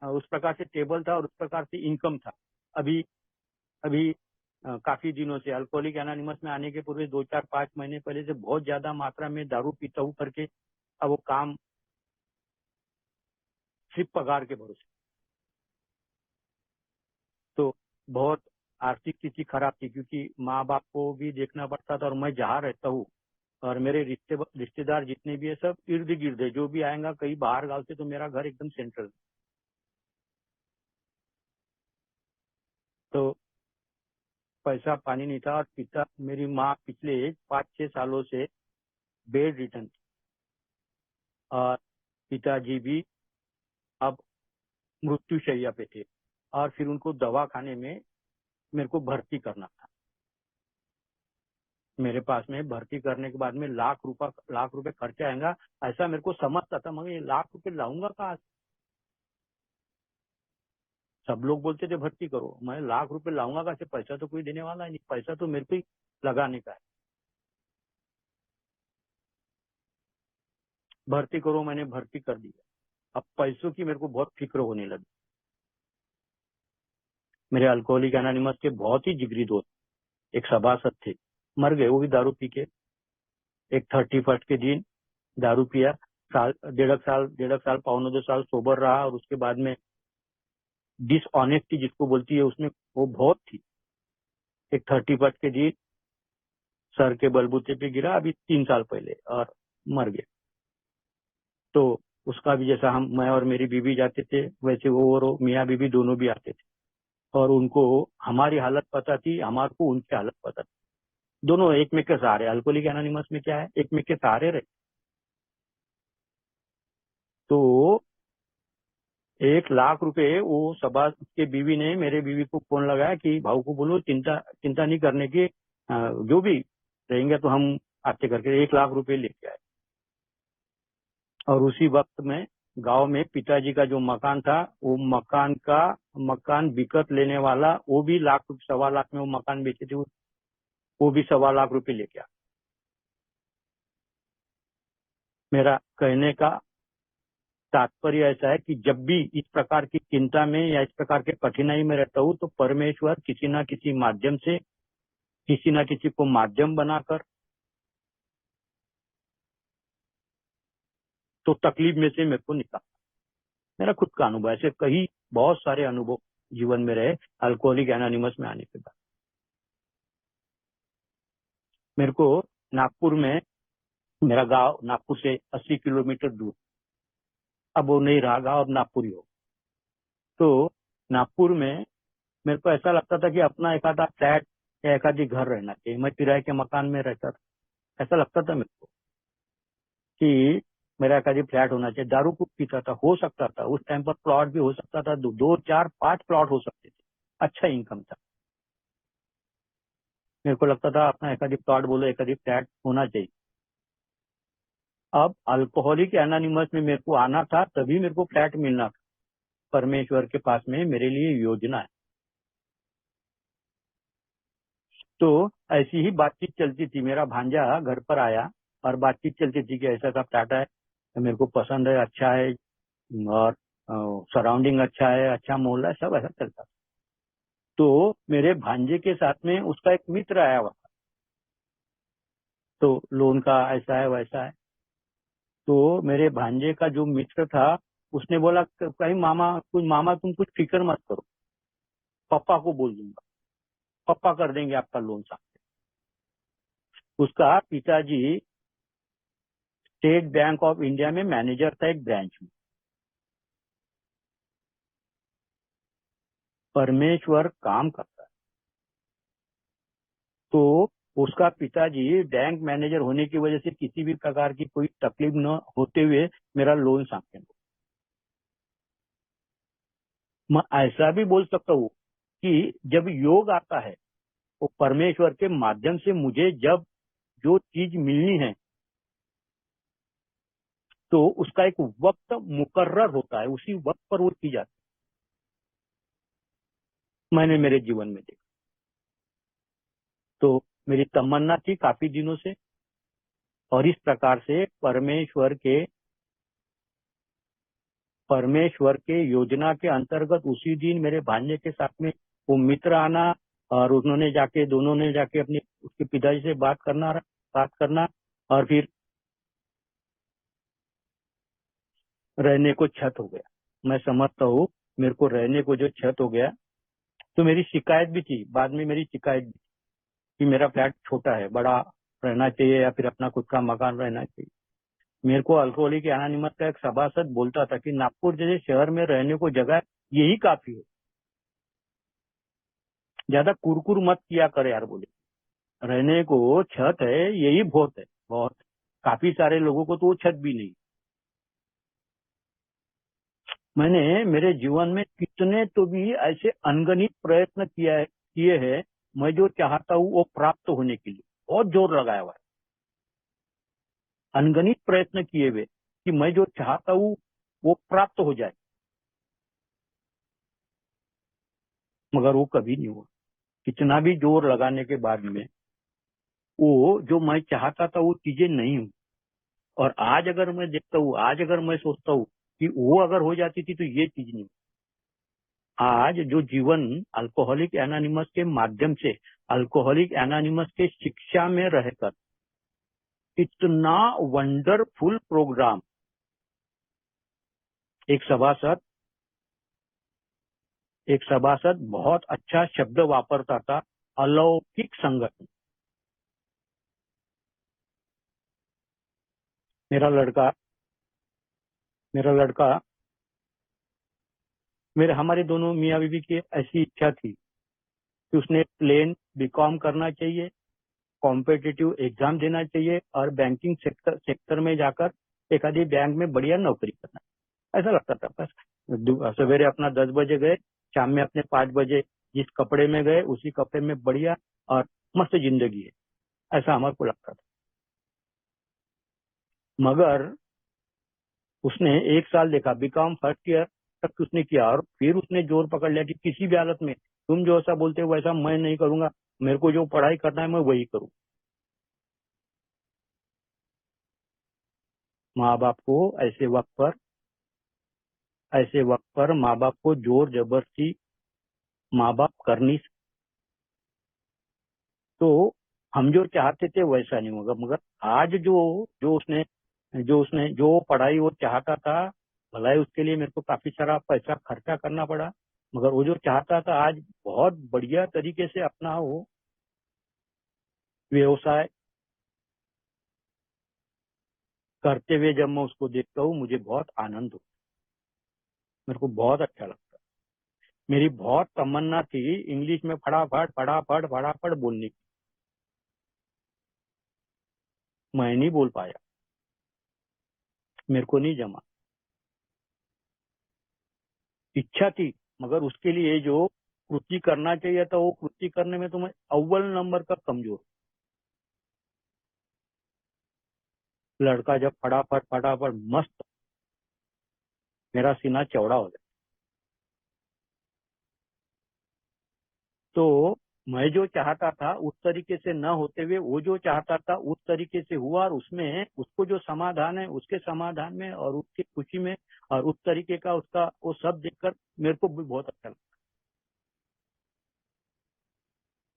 उस प्रकार से टेबल था और उस प्रकार से इनकम था। अभी अभी काफी दिनों से अल्कोहलिक एनोनिमस में आने के पूर्व 2 4 5 महीने पहले से बहुत ज्यादा मात्रा में दारू पीता हूँ करके अब वो काम सिर्फ पगार के भरोसे। तो बहुत आर्थिक स्थिति खराब थी, क्योंकि माँ बाप को भी देखना पड़ता था, और मैं जहाँ रहता हूँ और मेरे रिश्तेदार जितने भी है सब इर्द गिर्द है, जो भी आएगा कहीं बाहर गांव से, तो मेरा घर एकदम सेंट्रल। तो पैसा पानी नहीं था, और मेरी माँ पिछले 5 6 सालों से बेड रिटर्न थी, और पिताजी भी अब मृत्युशैया पे थे, और फिर उनको दवा खाने में मेरे को भर्ती करना था। मेरे पास में भर्ती करने के बाद में लाख रुपए खर्चा आएगा ऐसा मेरे को समझता था, मगर ये लाख रुपए लाऊंगा कहाँ से? सब लोग बोलते थे भर्ती करो, मैं लाख रुपए लाऊंगा कहाँ से? पैसा तो कोई देने वाला है नहीं, पैसा तो मेरे को ही लगाने का है। भर्ती करो, मैंने भर्ती कर दिया। अब पैसों की मेरे को बहुत फिक्र होने लगी। मेरे अल्कोहलिक एनोनिमस के बहुत ही जिगरी दोस्त एक सभासद थे, मर गए वो भी दारू पी के। एक 31st के दिन दारू पिया, 1.5 साल 1.25 साल सोबर रहा, और उसके बाद में डिसऑनेस्टी जिसको बोलती है उसमें वो बहुत थी। एक 31st के दिन सर के बलबूते पे गिरा, अभी 3 साल पहले, और मर गया। तो उसका भी जैसा मैं और मेरी बीवी जाते थे, वैसे वो और मियाँ बीवी दोनों भी आते थे, और उनको हमारी हालत पता थी, हमारे को उनकी हालत पता थी। दोनों एक में के सहारे, अल्कोहलिक एनोनिमस में क्या है, एक में के सहारे रहे। तो 1 लाख रुपए वो सभा के बीवी ने मेरे बीवी को फोन लगाया कि भाऊ को बोलो चिंता चिंता नहीं करने की, जो भी रहेंगे तो हम आपसे करके 1 लाख रुपए लेके आए। और उसी वक्त में गांव में पिताजी का जो मकान था, वो मकान बिकत लेने वाला, वो भी 1.25 लाख में वो मकान बेचे थे, वो भी 1.25 लाख लेके आया। मेरा कहने का तात्पर्य ऐसा है कि जब भी इस प्रकार की चिंता में या इस प्रकार के कठिनाई में रहता हूँ, तो परमेश्वर किसी न किसी माध्यम से, किसी न किसी को माध्यम बनाकर, तो तकलीफ में से मेरे को निकाल। मेरा खुद का अनुभव, ऐसे कई बहुत सारे अनुभव जीवन में रहे अल्कोहलिक एनोनिमस में आने के बाद। मेरे को नागपुर में, मेरा गांव नागपुर से 80 किलोमीटर दूर, अब वो नहीं रहा गांव, अब नागपुर ही हो। तो नागपुर में मेरे को ऐसा लगता था कि अपना एक आधा फ्लैट या एक आधी घर रहना चाहिए, मैं किराए के मकान में रहता था। ऐसा लगता था मेरे को कि मेरा एक आधी फ्लैट होना चाहिए। दारू खूब पीता था, हो सकता था उस टाइम पर प्लॉट भी हो सकता था, 2 4 5 प्लॉट हो सकते थे, अच्छा इनकम था। मेरे को लगता था अपना एक आधी प्लॉट बोलो, एक आधी फ्लैट होना चाहिए। अब अल्कोहलिक एनोनिमस में मेरे को आना था, तभी मेरे को फ्लैट मिलना था। परमेश्वर के पास में मेरे लिए योजना है। तो ऐसी ही बातचीत चलती थी, मेरा भांजा घर पर आया और बातचीत चलती थी कि ऐसा ऐसा फ्लैट है, मेरे को पसंद है, अच्छा है, और सराउंडिंग अच्छा है, अच्छा मोहल्ला है, सब ऐसा चलता था। तो मेरे भांजे के साथ में उसका एक मित्र आया हुआ था, तो लोन का ऐसा है वैसा है। तो मेरे भांजे का जो मित्र था, उसने बोला कहीं मामा तुम कुछ फिक्र मत करो, पापा को बोल दूंगा, पापा कर देंगे आपका लोन साहब। उसका पिताजी स्टेट बैंक ऑफ इंडिया में मैनेजर था एक ब्रांच में। परमेश्वर काम करता है। तो उसका पिताजी बैंक मैनेजर होने की वजह से किसी भी प्रकार की कोई तकलीफ न होते हुए मेरा लोन सामने लो। मैं ऐसा भी बोल सकता हूँ कि जब योग आता है वो परमेश्वर के माध्यम से मुझे जब जो चीज मिलनी है तो उसका एक वक्त मुकर्रर होता है, उसी वक्त पर वो चीज आती है। मैंने मेरे जीवन में देखा। तो मेरी तमन्ना थी काफी दिनों से, और इस प्रकार से परमेश्वर के योजना के अंतर्गत उसी दिन मेरे भांजे के साथ में वो मित्र आना, और उन्होंने जाके दोनों ने जाके अपने उसके पिताजी से बात करना, और फिर रहने को छत हो गया। मैं समझता हूँ मेरे को रहने को जो छत हो गया, तो मेरी शिकायत भी थी, बाद में मेरी शिकायत भी थी कि मेरा फ्लैट छोटा है, बड़ा रहना चाहिए या फिर अपना खुद का मकान रहना चाहिए। मेरे को अल्कोहलिक एनोनिमस का एक सभासद बोलता था कि नागपुर जैसे शहर में रहने को जगह यही काफी है, ज्यादा कुरकुर मत किया कर यार, बोले रहने को छत है यही बहुत है, बहुत। काफी सारे लोगों को तो वो छत भी नहीं। मैंने मेरे जीवन में कितने तो भी ऐसे अनगणित प्रयत्न किए हैं, मैं जो चाहता हूँ वो प्राप्त होने के लिए बहुत जोर लगाया हुआ है। अनगणित प्रयत्न किए हुए कि मैं जो चाहता हूँ वो प्राप्त हो जाए, मगर वो कभी नहीं हुआ। कितना भी जोर लगाने के बाद में वो जो मैं चाहता था वो चीजें नहीं हुई। और आज अगर मैं देखता हूँ, आज अगर मैं सोचता हूँ कि वो अगर हो जाती थी तो ये चीज नहीं हुई। आज जो जीवन अल्कोहलिक एनोनिमस के माध्यम से, अल्कोहलिक एनोनिमस के शिक्षा में रहकर इतना वंडरफुल प्रोग्राम, एक सभासद बहुत अच्छा शब्द वापरता था, अलौकिक संगठन। मेरा लड़का मेरा लड़का हमारे दोनों मियाँ बीवी की ऐसी इच्छा थी कि उसने प्लेन बीकॉम करना चाहिए, कॉम्पिटिटिव एग्जाम देना चाहिए और बैंकिंग सेक्टर में जाकर एक आधी बैंक में बढ़िया नौकरी करना, ऐसा लगता था। बस सवेरे अपना 10 बजे गए, शाम में अपने 5 बजे जिस कपड़े में गए उसी कपड़े में बढ़िया और मस्त जिंदगी है, ऐसा हमारे को लगता था। मगर उसने 1 साल देखा, बीकॉम फर्स्ट ईयर तक उसने किया, और फिर उसने जोर पकड़ लिया कि किसी भी हालत में तुम जो ऐसा बोलते हो वैसा मैं नहीं करूंगा, मेरे को जो पढ़ाई करना है मैं वही करूँ। माँ बाप को ऐसे वक्त पर माँ बाप को जोर जबरदस्ती माँ बाप करनी, तो हम जो चाहते थे वैसा नहीं होगा। मगर आज जो पढ़ाई वो चाहता था, भलाई उसके लिए मेरे को काफी सारा पैसा खर्चा करना पड़ा, मगर वो जो चाहता था आज बहुत बढ़िया तरीके से अपना वो व्यवसाय करते हुए जब मैं उसको देखता हूँ मुझे बहुत आनंद होता है, मेरे को बहुत अच्छा लगता है। मेरी बहुत तमन्ना थी इंग्लिश में फटाफट फटाफट फटाफट बोलने की, मैं नहीं बोल पाया, मेरे को नहीं जमा। इच्छा थी, मगर उसके लिए जो कृति करना चाहिए था वो कृति करने में तो मैं अव्वल नंबर का कमजोर। लड़का जब फटाफट फटाफट मस्त, मेरा सीना चौड़ा हो गया। तो मैं जो चाहता था उस तरीके से न होते हुए वो जो चाहता था उस तरीके से हुआ, और उसमें उसको जो समाधान है उसके समाधान में और उसकी खुशी में और उस तरीके का उसका वो सब देखकर मेरे को भी बहुत अच्छा लगा।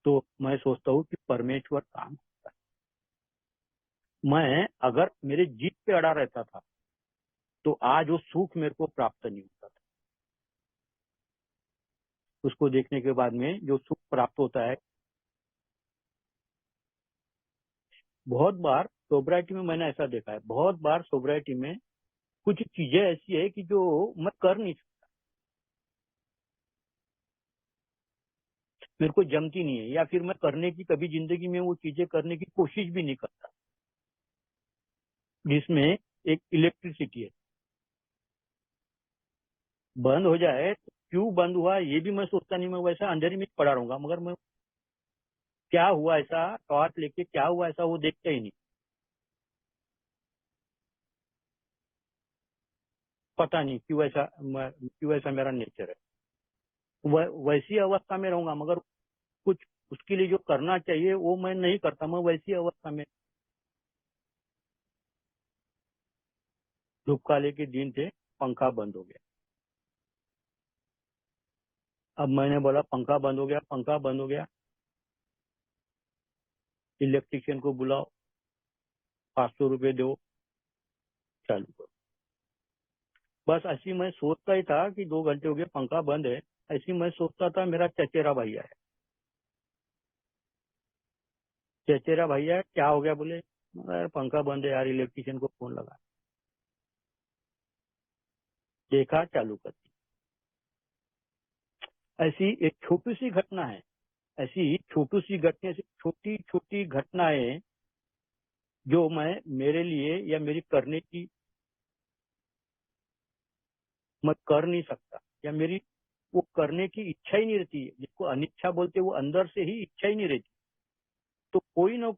तो मैं सोचता हूँ कि परमेश्वर काम करता है। मैं अगर मेरे जीत पे अड़ा रहता था तो आज वो सुख मेरे को प्राप्त नहीं होता था। उसको देखने के बाद में जो सुख प्राप्त होता है, बहुत बार सोब्राइटी में मैंने ऐसा देखा है, बहुत बार सोब्राइटी में कुछ चीजें ऐसी है कि जो मैं कर नहीं सकता, मेरे को जमती नहीं है, या फिर मैं करने की कभी जिंदगी में वो चीजें करने की कोशिश भी नहीं करता, जिसमें एक इलेक्ट्रिसिटी है। बंद हो जाए तो क्यों बंद हुआ ये भी मैं सोचता नहीं, मैं वैसा अंधेरे में पड़ा रहूंगा, मगर मैं क्या हुआ ऐसा, टॉर्च लेके क्या हुआ ऐसा वो देखता ही नहीं, पता नहीं क्यों ऐसा मेरा नेचर है। वैसी अवस्था में रहूंगा, मगर कुछ उसके लिए जो करना चाहिए वो मैं नहीं करता, मैं वैसी अवस्था में। धूप काले के दिन थे, पंखा बंद हो गया। अब मैंने बोला पंखा बंद हो गया, पंखा बंद हो गया, इलेक्ट्रिशियन को बुलाओ, 500 रुपये दो, चालू करो। बस ऐसी मैं सोचता ही था कि 2 घंटे हो गए पंखा बंद है, ऐसी मैं सोचता था। मेरा चचेरा भैया है, चचेरा भैया क्या हो गया, बोले यार पंखा बंद है यार, इलेक्ट्रिशियन को फोन लगा। देखा, चालू कर दी। ऐसी एक छोटी सी घटना है, ऐसी छोटी सी घटना, ऐसी छोटी छोटी घटनाएं जो मैं मेरे लिए या मेरी करने की मैं कर नहीं सकता, या मेरी वो करने की इच्छा ही नहीं रहती है, जिसको अनिच्छा बोलते वो अंदर से ही इच्छा ही नहीं रहती, तो कोई ना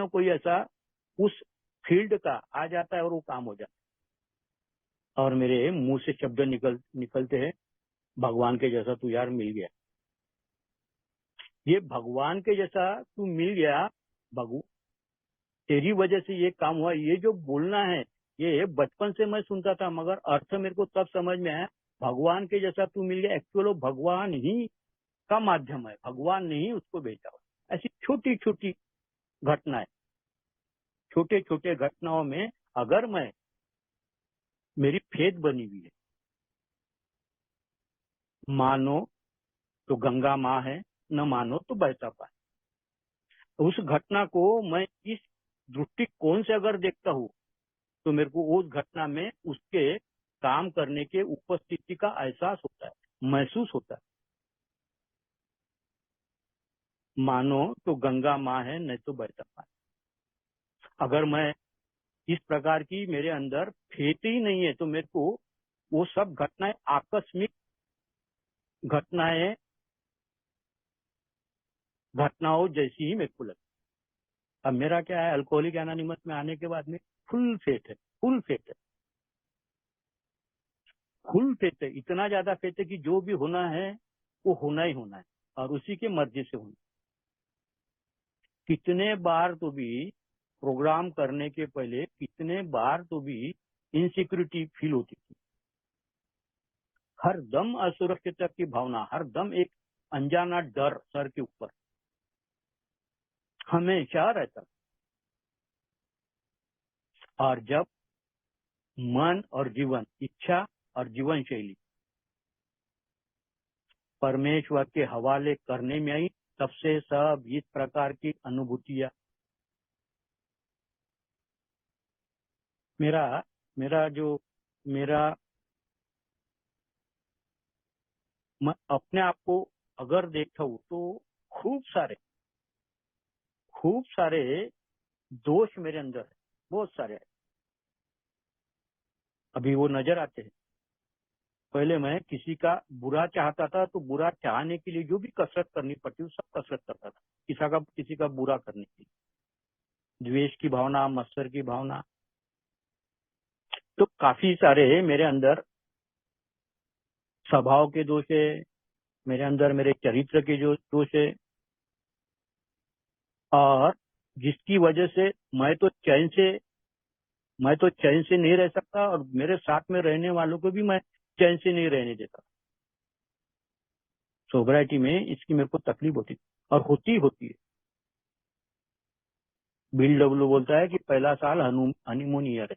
कोई ऐसा उस फील्ड का आ जाता है और वो काम हो जाता है। और मेरे मुंह से शब्द निकलते हैं, भगवान के जैसा तू यार मिल गया। ये भगवान के जैसा तू मिल गया, भगवान तेरी वजह से ये काम हुआ, ये जो बोलना है ये बचपन से मैं सुनता था, मगर अर्थ मेरे को तब समझ में आया, भगवान के जैसा तू मिल गया, एक्चुअल भगवान ही का माध्यम है, भगवान ने ही उसको भेजा हुआ। ऐसी छोटी छोटी घटनाएं, छोटे छोटे घटनाओं में अगर मैं मेरी फेथ बनी हुई है, मानो तो गंगा माँ है, न मानो तो बहता पानी। उस घटना को मैं इस दृष्टिकोण से अगर देखता हूँ तो मेरे को उस घटना में उसके काम करने के उपस्थिति का एहसास होता है, महसूस होता है। मानो तो गंगा माँ है, नहीं तो बहता पानी। अगर मैं इस प्रकार की मेरे अंदर फेथ ही नहीं है तो मेरे को वो सब घटनाएं आकस्मिक घटनाएं घटनाओं जैसी ही मेरे को लगती। अब मेरा क्या है, अल्कोहलिक एनोनिमस में आने के बाद में फुल फेथ है, फुल फेथ है, फुल फेथ है, इतना ज्यादा फेथ है कि जो भी होना है वो होना ही होना है, और उसी के मर्जी से होना। कितने बार तो भी प्रोग्राम करने के पहले कितने बार तो भी इनसिक्योरिटी फील होती थी, हर दम असुरक्षितता की भावना, हर दम एक अनजाना डर सर के ऊपर हमेशा रहता। और जब मन और जीवन, इच्छा और जीवन शैली परमेश्वर के हवाले करने में आई, तब से सब इस प्रकार की अनुभूतियां मेरा मेरा जो मेरा मैं अपने आप को अगर देखता हूँ तो खूब सारे खूब सारे दोष मेरे अंदर है, बहुत सारे है। अभी वो नजर आते हैं। पहले मैं किसी का बुरा चाहता था तो बुरा चाहने के लिए जो भी कसरत करनी पड़ती वो सब कसरत करता था, किसी का बुरा करने के लिए, द्वेष की भावना, मत्सर की भावना, तो काफी सारे मेरे अंदर स्वभाव के दोष है, मेरे अंदर मेरे चरित्र के जो दोष है, और जिसकी वजह से मैं तो चैन से नहीं रह सकता, और मेरे साथ में रहने वालों को भी मैं चैन से नहीं रहने देता। सोब्राइटी में इसकी मेरे को तकलीफ होती और होती है। बिल डब्ल्यू बोलता है कि पहला साल हनीमून ईयर है,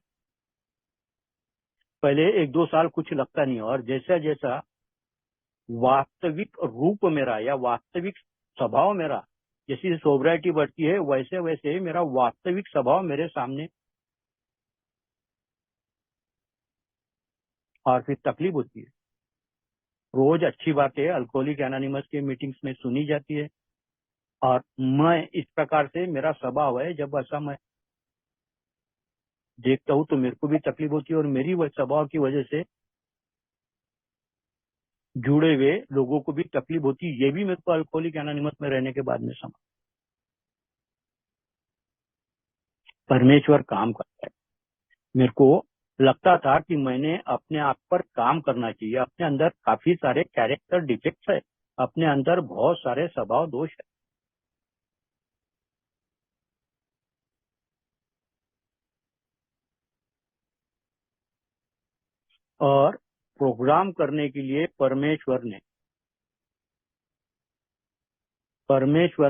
पहले 1-2 साल कुछ लगता नहीं है, और जैसा जैसा वास्तविक रूप मेरा या वास्तविक स्वभाव मेरा जैसी सोब्राइटी बढ़ती है वैसे वैसे मेरा वास्तविक स्वभाव मेरे सामने, और फिर तकलीफ होती है। रोज अच्छी बातें अल्कोहलिक एनोनिमस के मीटिंग्स में सुनी जाती है, और मैं इस प्रकार से मेरा स्वभाव है, जब ऐसा मैं देखता हूँ तो मेरे को भी तकलीफ होती है, और मेरी वह स्वभाव की वजह से जुड़े हुए लोगों को भी तकलीफ होती है। ये भी मेरे को अल्कोहलिक एनोनिमस में रहने के बाद में समझ, परमेश्वर काम करता है। मेरे को लगता था कि मैंने अपने आप पर काम करना चाहिए। अपने अंदर काफी सारे कैरेक्टर डिफेक्ट्स है, अपने अंदर बहुत सारे स्वभाव दोष है, और प्रोग्राम करने के लिए परमेश्वर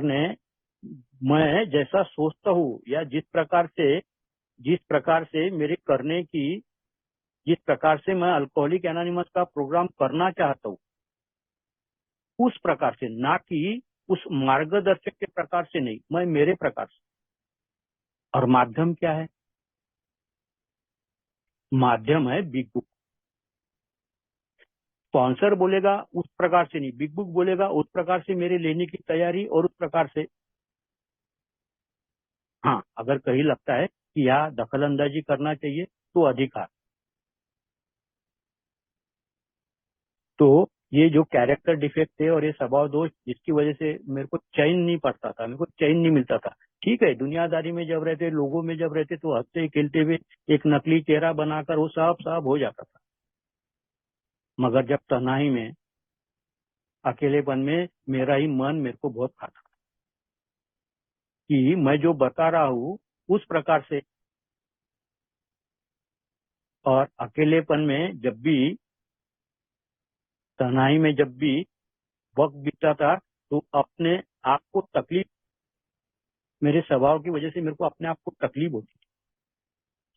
ने मैं जैसा सोचता हूँ, या जिस प्रकार से मेरे करने की, जिस प्रकार से मैं अल्कोहलिक एनोनिमस का प्रोग्राम करना चाहता हूँ, उस प्रकार से, ना कि उस मार्गदर्शक के प्रकार से नहीं, मैं मेरे प्रकार से। और माध्यम क्या है? माध्यम है बिग बुक। स्पॉन्सर बोलेगा उस प्रकार से नहीं, बिग बुक बोलेगा उस प्रकार से मेरे लेने की तैयारी, और उस प्रकार से। हाँ, अगर कहीं लगता है कि यहाँ दखल अंदाजी करना चाहिए तो अधिकार। तो ये जो कैरेक्टर डिफेक्ट थे और ये स्वभाव दोष, जिसकी वजह से मेरे को चैन नहीं पड़ता था, मेरे को चैन नहीं मिलता था। ठीक है, दुनियादारी में जब रहते, लोगों में जब रहते, तो हंसते खेलते हुए एक नकली चेहरा बनाकर वो सब सब हो जाता था। मगर जब तन्हाई में, अकेलेपन में, मेरा ही मन मेरे को बहुत खाता कि मैं जो बता रहा हूँ उस प्रकार से। और अकेलेपन में जब भी, तन्हाई में जब भी वक्त बीतता था, तो अपने आप को तकलीफ, मेरे स्वभाव की वजह से मेरे को अपने आप को तकलीफ होती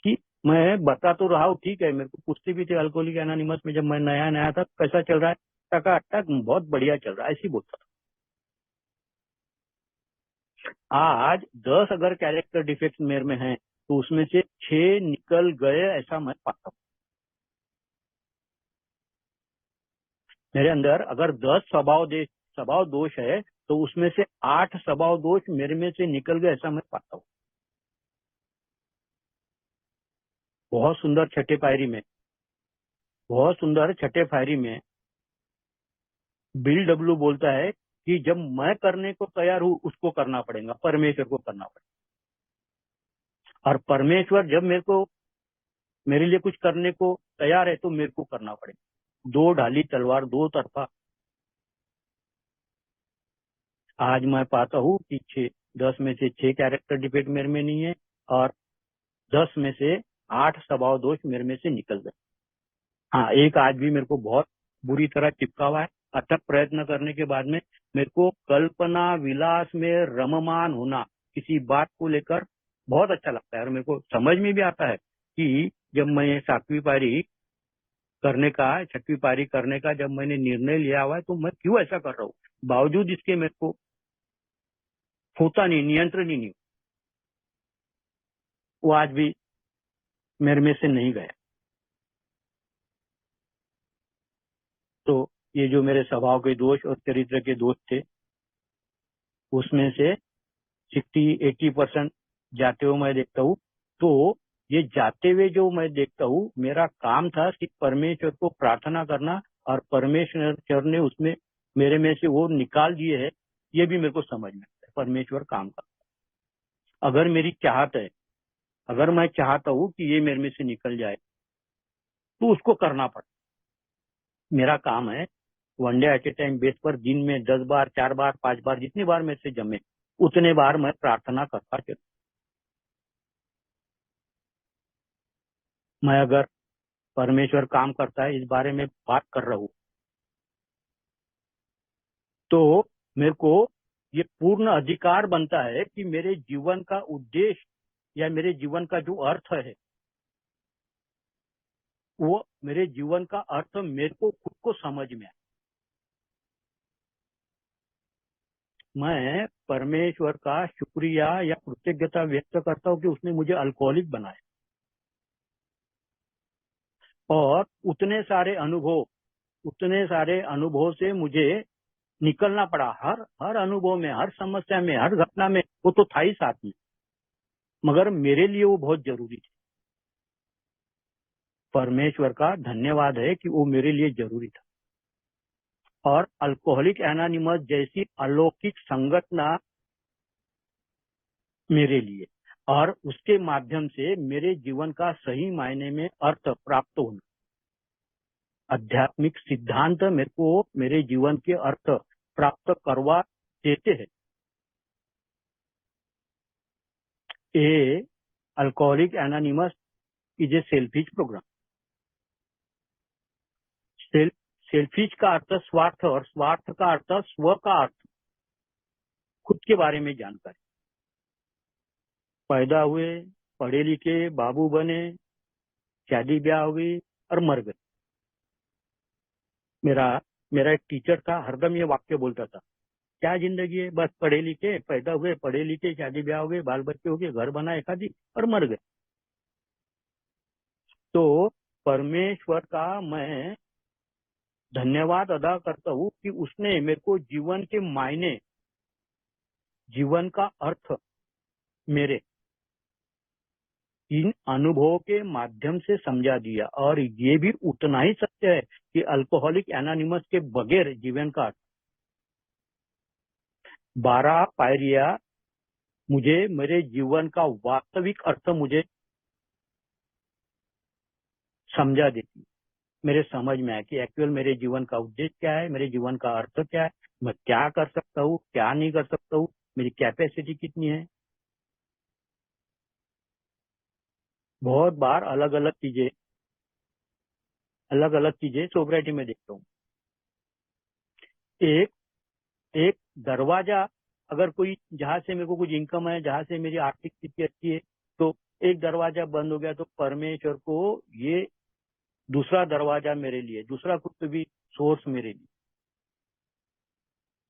कि मैं बता तो रहा हूँ, ठीक है। मेरे को पूछते भी थे अल्कोहलिक एनोनिमस में, जब मैं नया नया था, कैसा चल रहा है, टका बहुत बढ़िया चल रहा है, ऐसे ही बोलता था। आज 10 अगर कैरेक्टर डिफेक्ट मेरे में है, तो उसमें से 6 निकल गए, ऐसा मैं पाता हूँ। मेरे अंदर अगर 10 स्वभाव दोष है, तो उसमें से 8 स्वभाव दोष मेरे में से निकल गए, ऐसा मैं पाता हूँ। बहुत सुंदर छठे पायरी में, बहुत सुंदर छठे पायरी में बिल डब्ल्यू बोलता है कि जब मैं करने को तैयार हूं, उसको करना पड़ेगा, परमेश्वर को करना पड़ेगा। और परमेश्वर जब मेरे लिए कुछ करने को तैयार है, तो मेरे को करना पड़ेगा। दो ढाली तलवार, दो तरफा। आज मैं पाता हूँ कि 10 में से 6 कैरेक्टर डिफेक्ट मेरे में नहीं है, और 10 में से 8 स्वभाव दोष मेरे में से निकल गए। हाँ, एक आज भी मेरे को बहुत बुरी तरह चिपका हुआ है। अथक प्रयत्न करने के बाद में मेरे को कल्पना विलास में रममान होना, किसी बात को लेकर बहुत अच्छा लगता है। और मेरे को समझ में भी आता है कि जब मैं 7वीं पारी करने का, 6वीं पारी करने का जब मैंने निर्णय लिया हुआ है, तो मैं क्यों ऐसा कर रहा हूँ। बावजूद इसके मेरे को होता नहीं, नियंत्रण ही नहीं, वो आज भी मेरे में से नहीं गया। तो ये जो मेरे स्वभाव के दोष और चरित्र के दोष थे, उसमें से 60-80% जाते हुए मैं देखता हूँ। तो ये जाते हुए जो मैं देखता हूँ, मेरा काम था सिर्फ परमेश्वर को प्रार्थना करना, और परमेश्वर ने उसमें मेरे में से वो निकाल दिए है। ये भी मेरे को समझ में आता है, परमेश्वर काम करता है। अगर मेरी चाहत है, अगर मैं चाहता हूँ कि ये मेरे में से निकल जाए, तो उसको करना पड़ता। मेरा काम है one day at A time base पर, दिन में 10 बार, 4 बार, 5 बार, जितनी बार मेरे से जमे, उतने बार मैं प्रार्थना करता चलूं। मैं अगर परमेश्वर काम करता है इस बारे में बात कर रहा हूँ, तो मेरे को ये पूर्ण अधिकार बनता है कि मेरे जीवन का उद्देश्य, या मेरे जीवन का जो अर्थ है, वो मेरे जीवन का अर्थ मेरे को खुद को समझ में आए। मैं परमेश्वर का शुक्रिया या कृतज्ञता व्यक्त करता हूँ कि उसने मुझे अल्कोहलिक बनाया, और उतने सारे अनुभव से मुझे निकलना पड़ा। हर अनुभव में, हर समस्या में, हर घटना में वो तो था ही साथ में, मगर मेरे लिए वो बहुत जरूरी थी। परमेश्वर का धन्यवाद है कि वो मेरे लिए जरूरी था। और अल्कोहलिक एनोनिमस जैसी अलौकिक संगठना मेरे लिए, और उसके माध्यम से मेरे जीवन का सही मायने में अर्थ प्राप्त होना। आध्यात्मिक सिद्धांत मेरे को मेरे जीवन के अर्थ प्राप्त करवा देते हैं। A alcoholic anonymous is a selfish program. Selfish का अर्थ स्वार्थ, और स्वार्थ का अर्थ स्व का अर्थ, खुद के बारे में जानकारी। पैदा हुए, पढ़े लिखे, बाबू बने, शादी ब्याह हुई और मर गए। मेरा मेरा एक टीचर था, हरदम ये वाक्य बोलता था, क्या जिंदगी है, बस पढ़े लिखे, पैदा हुए, पढ़े लिखे, शादी ब्याह हो गए, बाल बच्चे हो गए, घर बना एकाधी और मर गए। तो परमेश्वर का मैं धन्यवाद अदा करता हूँ कि उसने मेरे को जीवन के मायने, जीवन का अर्थ मेरे इन अनुभवों के माध्यम से समझा दिया। और ये भी उतना ही सत्य है कि अल्कोहलिक एनोनिमस के बगैर जीवन का अर्थ 12 पायरिया मुझे मेरे जीवन का वास्तविक अर्थ मुझे समझा देती, मेरे समझ में आया कि एक्चुअल मेरे जीवन का उद्देश्य क्या है, मेरे जीवन का अर्थ क्या है, मैं क्या कर सकता हूँ, क्या नहीं कर सकता हूँ, मेरी कैपेसिटी कितनी है। बहुत बार अलग अलग चीजें सोसाइटी में देखता हूँ। एक एक दरवाजा, अगर कोई, जहां से मेरे को कुछ इनकम है, जहां से मेरी आर्थिक स्थिति अच्छी है, तो एक दरवाजा बंद हो गया तो परमेश्वर को ये दूसरा दरवाजा मेरे लिए, दूसरा कुछ भी सोर्स मेरे लिए।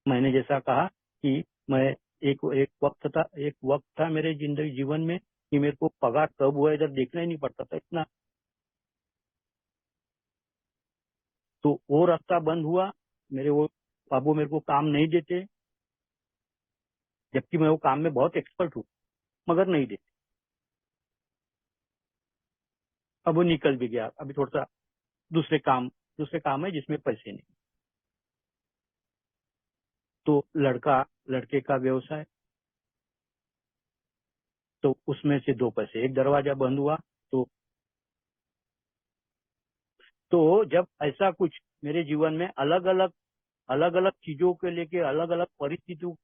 मैंने जैसा कहा कि मैं एक वक्त था मेरे जिंदगी जीवन में कि मेरे को पगार कब हुआ इधर देखना ही नहीं पड़ता था इतना। तो वो रास्ता बंद हुआ, मेरे वो बाबू मेरे को काम नहीं देते, जबकि मैं वो काम में बहुत एक्सपर्ट हूँ, मगर नहीं देते। अब वो निकल भी गया, अभी थोड़ा सा दूसरे काम है जिसमें पैसे नहीं। तो लड़के का व्यवसाय, तो उसमें से 2 पैसे, एक दरवाजा बंद हुआ। तो जब ऐसा कुछ मेरे जीवन में अलग अलग चीजों के लेके, अलग अलग परिस्थितियों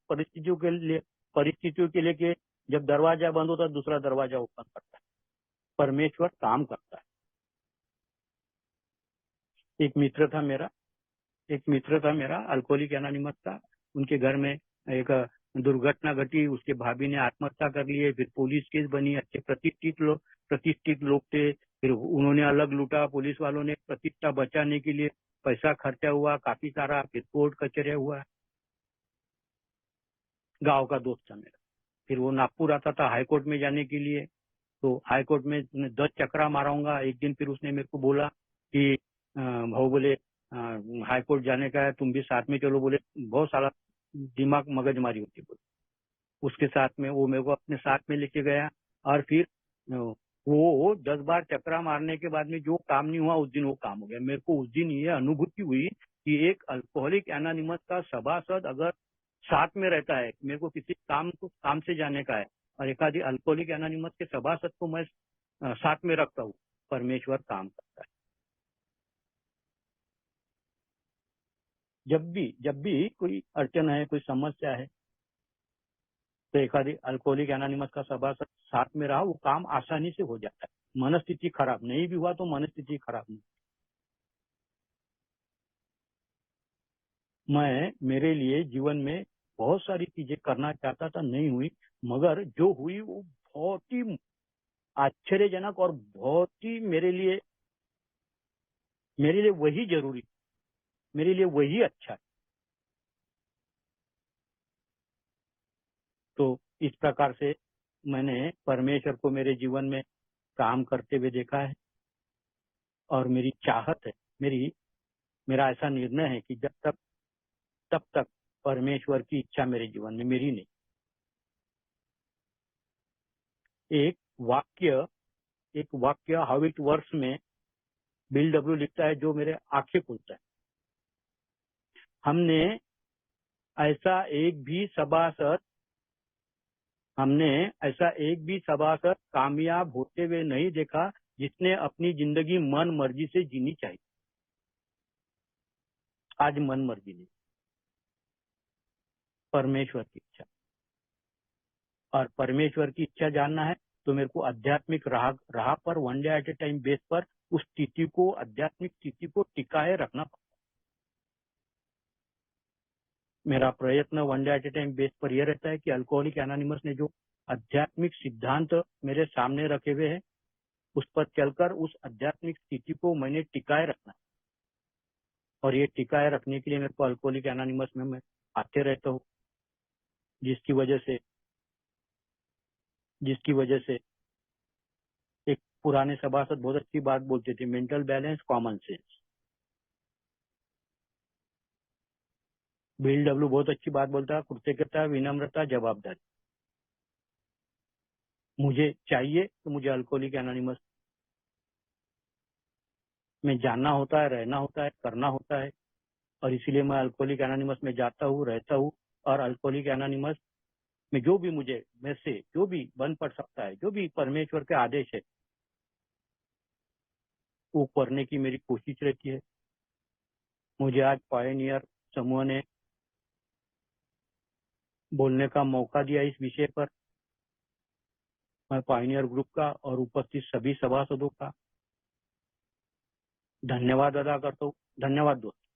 के लेके जब दरवाजा बंद होता है, दूसरा दरवाजा ओपन करता है, परमेश्वर काम करता है। एक मित्र था मेरा अल्कोहलिक एनोनिमस का। उनके घर में एक दुर्घटना घटी, उसके भाभी ने आत्महत्या कर ली है, फिर पुलिस केस बनी, अच्छे प्रतिष्ठित लोग थे, फिर उन्होंने अलग लूटा, पुलिस वालों ने प्रतिष्ठा बचाने के लिए पैसा खर्चा हुआ काफी सारा, फिर कोर्ट कचहरी हुआ। गांव का दोस्त था मेरा। फिर वो नागपुर आता था हाईकोर्ट में जाने के लिए, तो हाईकोर्ट में 10 चक्रा माराऊंगा। एक दिन फिर उसने मेरे को बोला कि भाऊ बोले हाईकोर्ट जाने का है, तुम भी साथ में चलो। बोले बहुत सारा दिमाग मगजमारी होती बोले। उसके साथ में वो मेरे को अपने साथ में लेके गया, और फिर वो 10 बार चक्रा मारने के बाद में जो काम नहीं हुआ उस दिन वो काम हो गया। मेरे को उस दिन ये अनुभूति हुई कि एक अल्कोहलिक एनोनिमस का सभासद अगर साथ में रहता है, मेरे को किसी काम से जाने का है, और एक आधी अल्कोहलिक एनोनिमस के सभासद को मैं साथ में रखता हूँ, परमेश्वर काम करता है। जब भी कोई अड़चन है, कोई समस्या है, तो एक आधी अल्कोहलिक एनोनिमस का सभासद साथ में रहा, वो काम आसानी से हो जाता है। मनस्थिति खराब नहीं भी हुआ तो मनस्थिति खराब नहीं। मैं मेरे लिए जीवन में बहुत सारी चीजें करना चाहता था, नहीं हुई, मगर जो हुई वो बहुत ही आश्चर्यजनक और बहुत ही मेरे लिए वही जरूरी, मेरे लिए वही अच्छा है। तो इस प्रकार से मैंने परमेश्वर को मेरे जीवन में काम करते हुए देखा है, और मेरी चाहत है, मेरा ऐसा निर्णय है कि तब तक परमेश्वर की इच्छा मेरे जीवन में, मेरी नहीं। एक वाक्य हाउ इट वर्क्स में बिल डब्ल्यू लिखता है, जो मेरे आंखें खुलता है। हमने ऐसा एक भी सभासद कामयाब होते हुए नहीं देखा जिसने अपनी जिंदगी मन मर्जी से जीनी चाहिए। आज मन मर्जी नहीं, परमेश्वर की इच्छा। और परमेश्वर की इच्छा जानना है तो मेरे को आध्यात्मिक राह पर one day at A time base पर उस स्थिति को, आध्यात्मिक स्थिति को टिकाए रखना पड़ता। मेरा प्रयत्न one day at A time base पर यह रहता है कि अल्कोहलिक एनोनिमस ने जो आध्यात्मिक सिद्धांत मेरे सामने रखे हुए हैं, उस पर चलकर उस आध्यात्मिक स्थिति को मैंने टिकाए रखना। और ये टिकाए रखने के लिए मेरे को अल्कोहलिक एनोनिमस में मैं आते रहता हूँ, जिसकी वजह से एक पुराने सभासद बहुत अच्छी बात बोलते थे, mental balance, common sense. Bill W बहुत अच्छी बात बोलता है, कृतज्ञता, विनम्रता, जवाबदारी। मुझे चाहिए तो मुझे अल्कोहलिक एनोनिमस में जानना होता है, रहना होता है, करना होता है। और इसीलिए मैं अल्कोहलिक एनोनिमस में जाता हूँ, रहता हूँ। और अल्कोहलिक एनोनिमस में जो भी मुझे में से जो भी बन पड़ सकता है, जो भी परमेश्वर के आदेश है, वो करने की मेरी कोशिश रहती है। मुझे आज पायनियर समूह ने बोलने का मौका दिया इस विषय पर। मैं पायनियर ग्रुप का और उपस्थित सभी सभासदों का धन्यवाद अदा करता हूँ। धन्यवाद दोस्तों।